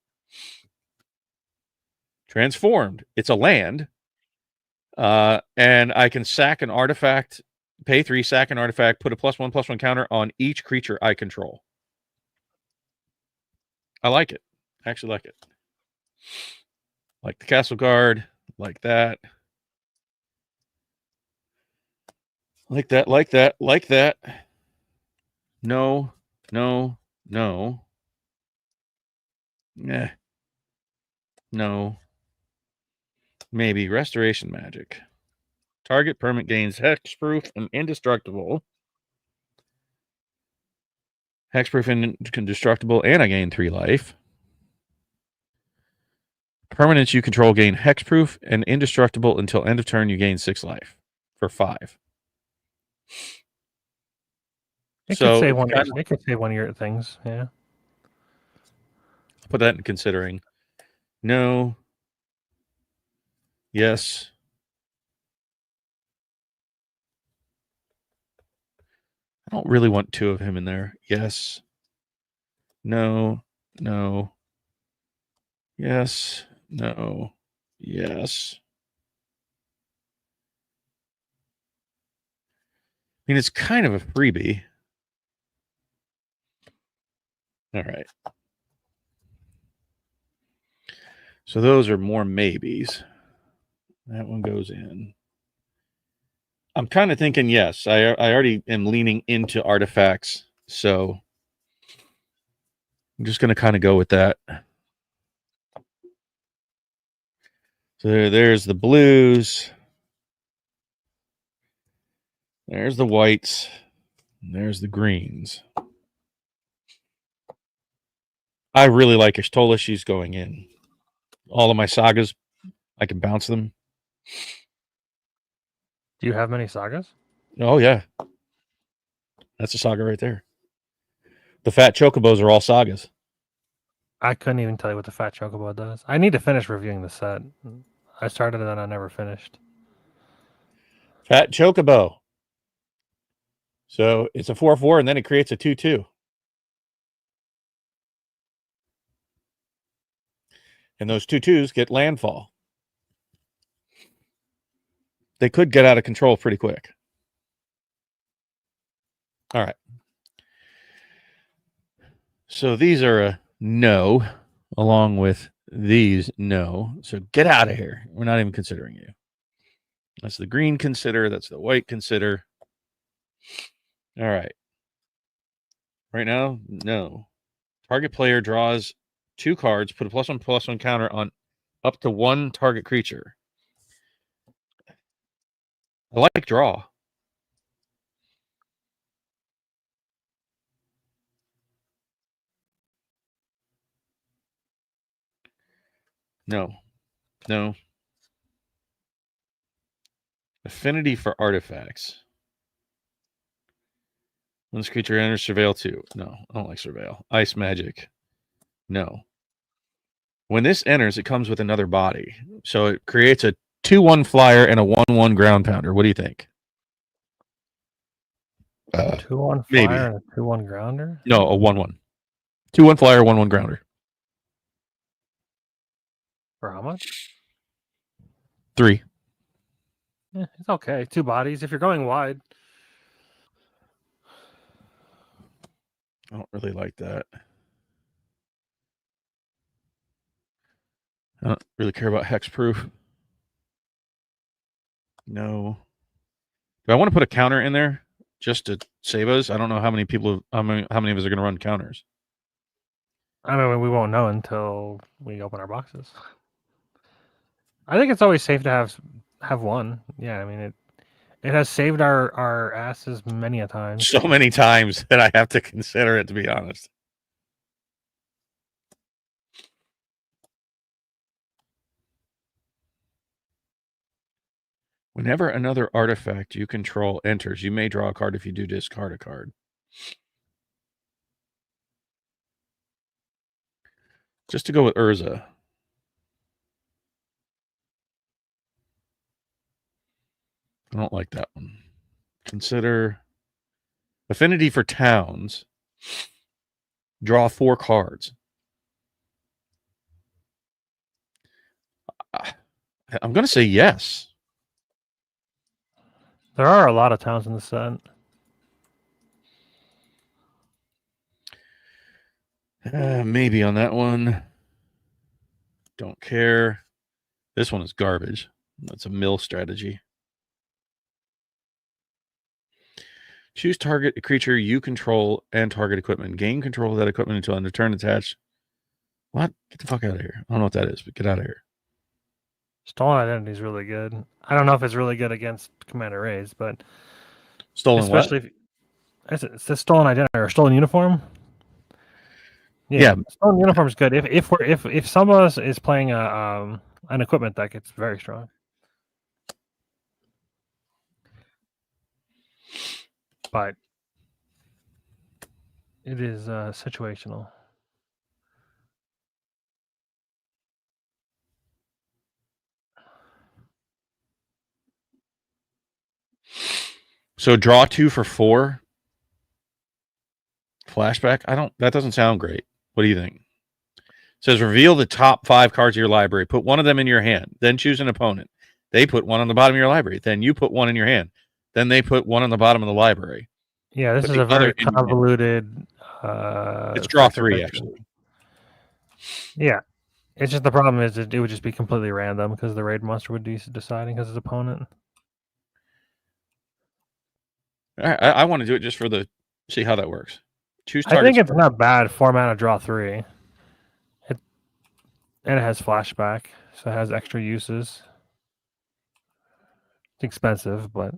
Transformed. It's a land. And I can sack an artifact, pay 3, sack an artifact, put a +1/+1 counter on each creature I control. I like it. I actually like it. Like the castle guard, like that. Like that, like that, like that. No, no, no. Yeah. No. Maybe. Restoration magic. Target permanent gains hexproof and indestructible. Hexproof and indestructible, and I gain 3 life. Permanents you control gain hexproof and indestructible until end of turn. You gain 6 life for 5. It So could say it's one. kind of- It could say one of your things. Yeah. put that in considering. No. Yes. I don't really want 2 of him in there. Yes. No. No. Yes. No. Yes. I mean, it's kind of a freebie. All right. So those are more maybes. That one goes in. I'm kind of thinking yes. I already am leaning into artifacts, so I'm just going to kind of go with that. So there's the blues. There's the whites. And there's the greens. I really like Ishtola. She's going in. All of my sagas, I can bounce them. Do you have many sagas? Oh, yeah. That's a saga right there. The fat chocobos are all sagas. I couldn't even tell you what the fat chocobo does. I need to finish reviewing the set. I started it and I never finished. Fat chocobo. So it's a 4/4, and then it creates a 2/2. And those 2/2s get landfall. They could get out of control pretty quick. All right. So these are a no, along with these no. So get out of here. We're not even considering you. That's the green consider. That's the white consider. All right. Right now, no. Target player draws 2 cards, put a +1/+1 counter on up to 1 target creature. I like draw. No. No. Affinity for artifacts. When this creature enters Surveil 2. No, I don't like Surveil. Ice magic. No. When this enters, it comes with another body. So it creates a 2/1 flyer and a 1/1 ground pounder. What do you think? 2/1 maybe. flyer and a 2/1 grounder. No, a 1/1. 2/1 flyer, 1/1 grounder. For how much? 3. Yeah, it's okay. 2 bodies. If you're going wide, I don't really like that. I don't really care about hexproof. No. Do I want to put a counter in there just to save us? I don't know how many people, how many of us are going to run counters. I mean, we won't know until we open our boxes. I think it's always safe to have one. Yeah, I mean it has saved our asses many a time. So many times that I have to consider it, to be honest. Whenever another artifact you control enters, you may draw a card. If you do, discard a card. Just to go with Urza. I don't like that one. Consider affinity for towns. Draw 4 cards. I'm going to say yes. There are a lot of towns in the set. Maybe on that one. Don't care. This one is garbage. That's a mill strategy. Choose target a creature you control and target equipment. Gain control of that equipment until end of turn attached. What? Get the fuck out of here. I don't know what that is, but get out of here. Stolen Identity is really good. I don't know if it's really good against Commander Rays, but Stolen especially if it's the Stolen Identity or Stolen Uniform. Yeah. Stolen Uniform is good. If some of us is playing an equipment deck, it's very strong. But it is situational. So draw 2 for 4. Flashback. That doesn't sound great. What do you think? It says reveal the top 5 cards of your library. Put one of them in your hand. Then choose an opponent. They put one on the bottom of your library. Then you put one in your hand. Then they put one on the bottom of the library. Yeah, this Put is the a very other in your hand. convoluted. It's draw 3 actually. Yeah, it's just the problem is it would just be completely random because the raid monster would be deciding because his opponent. I want to do it just for see how that works. Choose I target. think it's not bad. 4 mana, draw 3. And it has flashback, so it has extra uses. It's expensive, but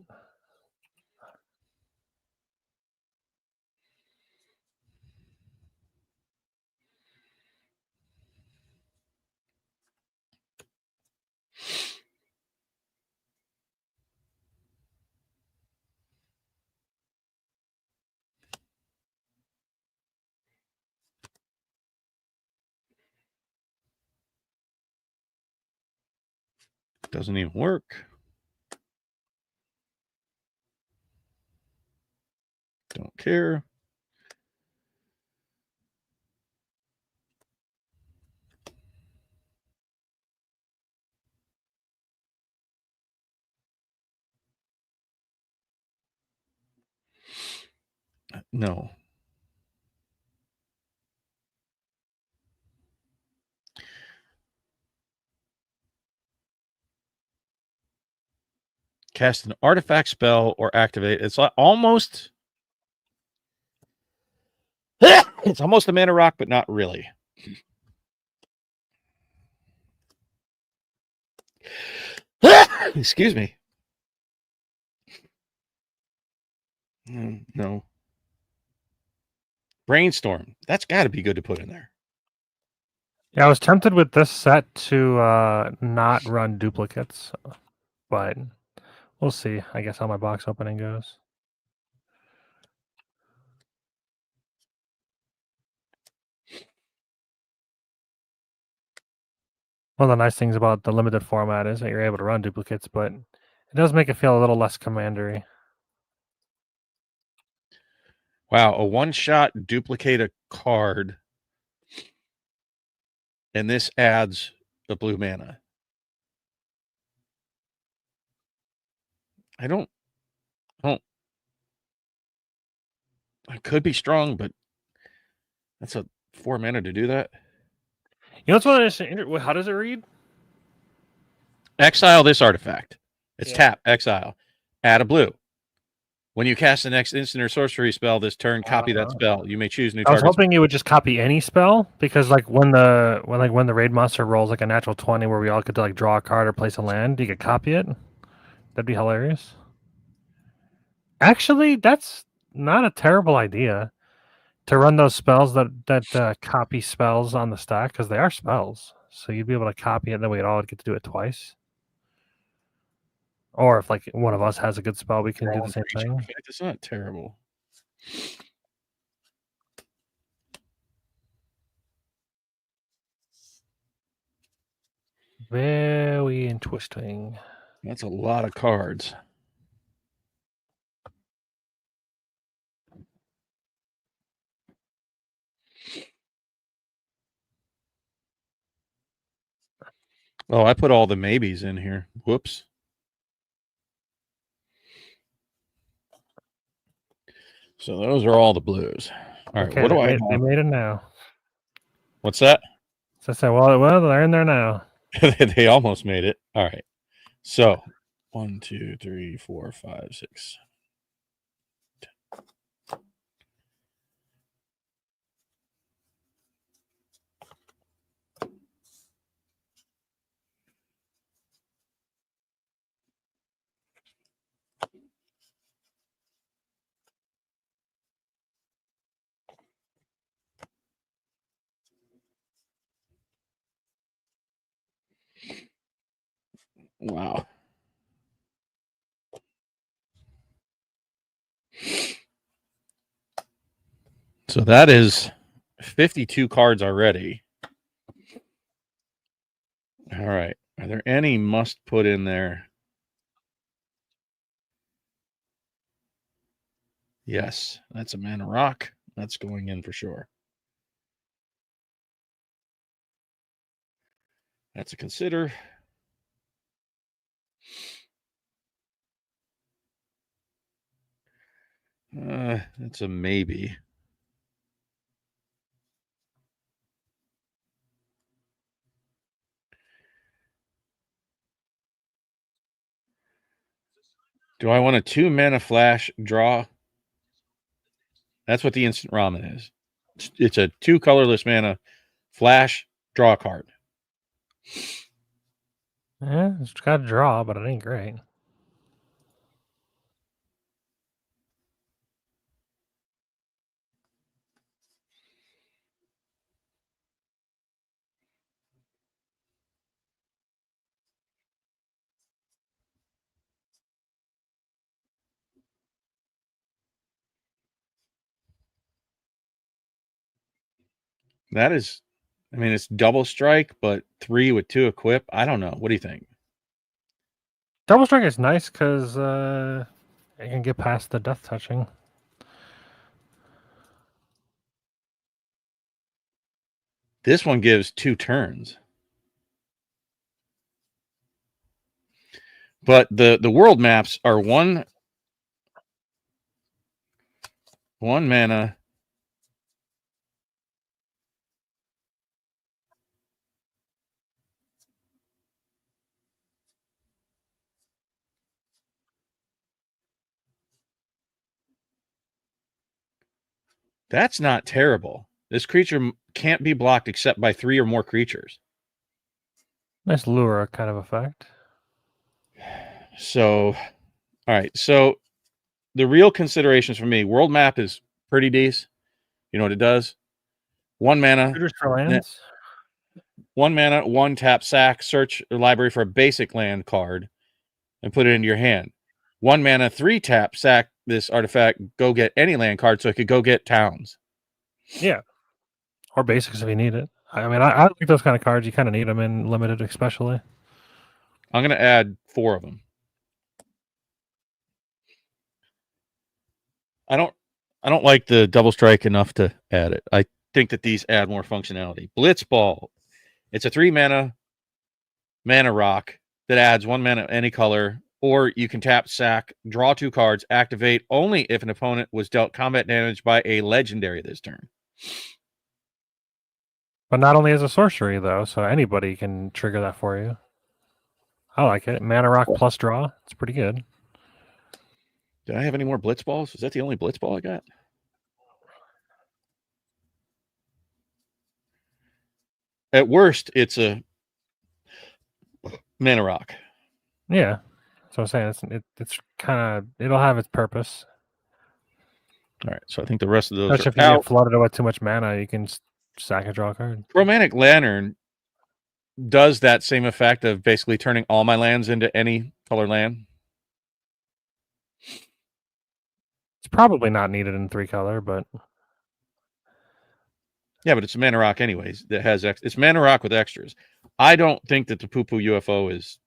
Doesn't even work. Don't care. No. Cast an artifact spell or activate. It's like almost. It's almost a mana rock, but not really. Excuse me. No. Brainstorm. That's got to be good to put in there. yeah, I was tempted with this set to not run duplicates, but we'll see. I guess how my box opening goes. One of the nice things about the limited format is that you're able to run duplicates, but it does make it feel a little less commandery. Wow, a one-shot duplicate a card, and this adds the blue mana. I could be strong, but that's a 4 mana to do that. You know what's one interesting? How does it read? Exile this artifact. It's Yeah. tap, exile. Add a blue. When you cast the next instant or sorcery spell this turn, copy that spell. You may choose new I was targets. hoping you would just copy any spell because, like, when the raid monster rolls like a natural 20, where we all get to like draw a card or place a land, you could copy it. That'd be hilarious. Actually, that's not a terrible idea to run those spells that copy spells on the stack because they are spells. So you'd be able to copy it, and then we'd all get to do it twice. Or if like one of us has a good spell, we can do the same thing. It's not terrible. Very interesting. That's a lot of cards. Oh, I put all the maybes in here. Whoops. So those are all the blues. All right, Okay, what do I they made it now. What's that? So I said, well, they're in there now. They almost made it. All right. So 1, 2, 3, 4, 5, 6. 10. Wow. So that is 52 cards already. All right. Are there any must put in there? Yes, that's a Mana Rock. That's going in for sure. That's a consider. That's a maybe. Do I want a 2-mana flash draw? That's what the instant ramen is. It's a 2 colorless mana flash draw card. Yeah, it's got a draw, but it ain't great. That is, I mean, it's double strike, but 3 with 2 equip. I don't know. What do you think? Double strike is nice because it can get past the death touching. This one gives 2 turns. But the world maps are one mana. That's not terrible. This creature can't be blocked except by 3 or more creatures. Nice lure kind of effect. So, all right. So the real considerations for me, world map is pretty decent. You know what it does? 1 mana. Shooters for lands. 1 mana, 1 tap, sack, search the library for a basic land card and put it into your hand. 1 mana, 3 tap, sack this artifact, go get any land card so it could go get towns. Yeah. Or basics if you need it. I mean, I like those kind of cards. You kind of need them in limited, especially. I'm going to add 4 of them. I don't like the double strike enough to add it. I think that these add more functionality. Blitzball. It's a 3 mana rock that adds 1 mana any color, or you can tap, sack, draw 2 cards, activate only if an opponent was dealt combat damage by a legendary this turn. But not only as a sorcery, though, so anybody can trigger that for you. I like it. Mana rock plus draw. It's pretty good. Did I have any more blitzballs? Is that the only blitzball I got? At worst, it's a mana rock. Yeah. So I'm saying it's kind of, it'll have its purpose. All right, so I think the rest of those Especially if you get flooded with too much mana, you can sack a draw card. Chromatic Lantern does that same effect of basically turning all my lands into any color land. It's probably not needed in 3 color, but yeah, but it's a mana rock anyways. That has it's mana rock with extras. I don't think that the Poo Poo UFO is.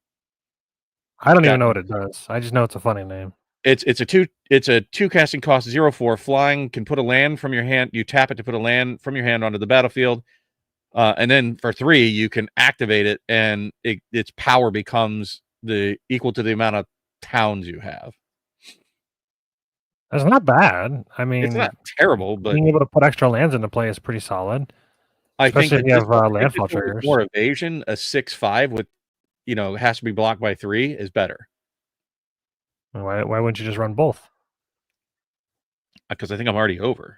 I don't even know what it does. I just know it's a funny name. It's a 2 casting cost 0/4 flying, can put a land from your hand. You tap it to put a land from your hand onto the battlefield. And then for 3, you can activate it, and its power becomes equal to the amount of towns you have. That's not bad. I mean, it's not terrible, but being able to put extra lands into play is pretty solid. I think if you have landfall triggers. More evasion, a 6/5 with, has to be blocked by 3 is better. Why wouldn't you just run both? Because I think I'm already over.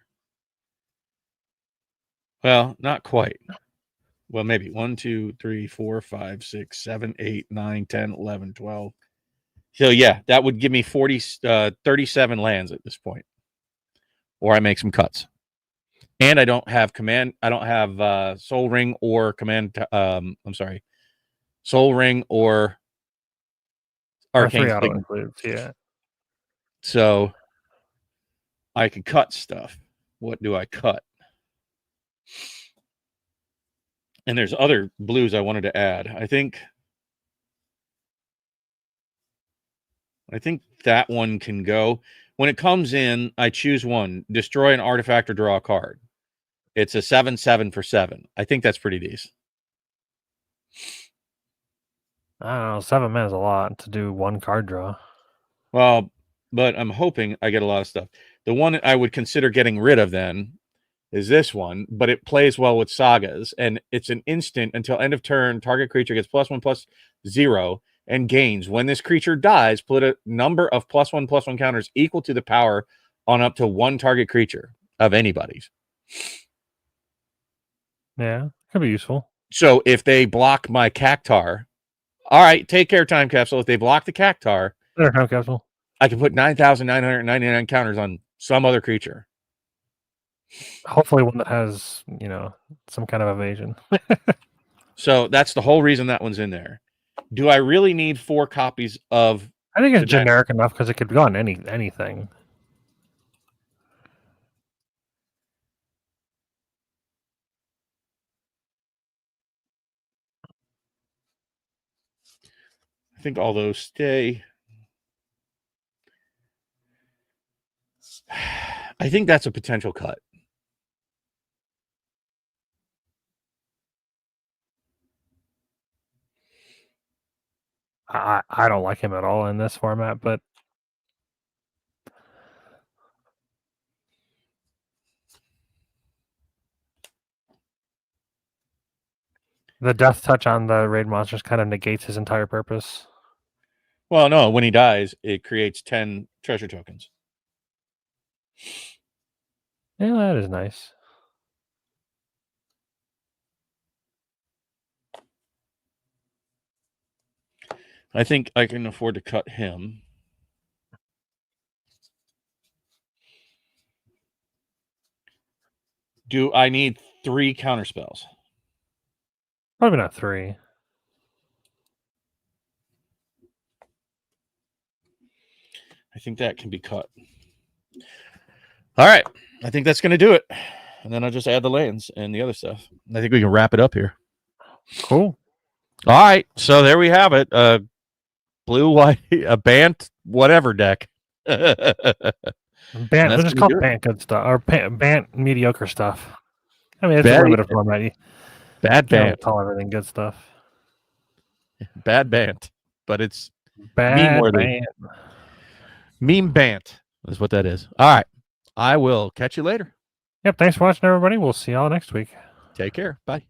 Well, not quite. Well, maybe 1, 2, 3, 4, 5, 6, 7, 8, 9, 10, 11, 12. So yeah, that would give me 37 lands at this point. Or I make some cuts. And I don't have Soul Ring or Soul Ring or Or 3 arcane auto signal. includes, yeah. So I could cut stuff. What do I cut? And there's other blues I wanted to add. I think that one can go. When it comes in, I choose one. Destroy an artifact or draw a card. It's a 7/7 for 7. I think that's pretty decent. I don't know. 7 mana is a lot to do 1 card draw. Well, but I'm hoping I get a lot of stuff. The one I would consider getting rid of then is this one, but it plays well with sagas, and it's an instant until end of turn. Target creature gets +1/+0 and gains. When this creature dies, put a number of +1/+1 counters equal to the power on up to 1 target creature of anybody's. Yeah, could be useful. So if they block my Cactar, all right, take care, Time Capsule. If they block the Cactar, There, Time Capsule. I can put 9,999 counters on some other creature. Hopefully one that has, some kind of evasion. So that's the whole reason that one's in there. Do I really need 4 copies of... I think it's the generic enough because it could go on anything. I think all those stay. I think that's a potential cut. I don't like him at all in this format, but the death touch on the raid monsters kind of negates his entire purpose. Well, no, when he dies, it creates 10 treasure tokens. Yeah, that is nice. I think I can afford to cut him. Do I need 3 counter spells? Probably not 3. I think that can be cut. All right. I think that's going to do it. And then I'll just add the lands and the other stuff. I think we can wrap it up here. Cool. All right. So there we have it. Blue, white, a Bant, whatever deck. Bant, we'll just call Bant good stuff. Or Bant mediocre stuff. I mean, it's a limited format. Bad Bant. Call everything good stuff. Bad Bant. But it's Bad Bant. Meme Bant is what that is. All right. I will catch you later. Yep. Thanks for watching, everybody. We'll see y'all next week. Take care. Bye.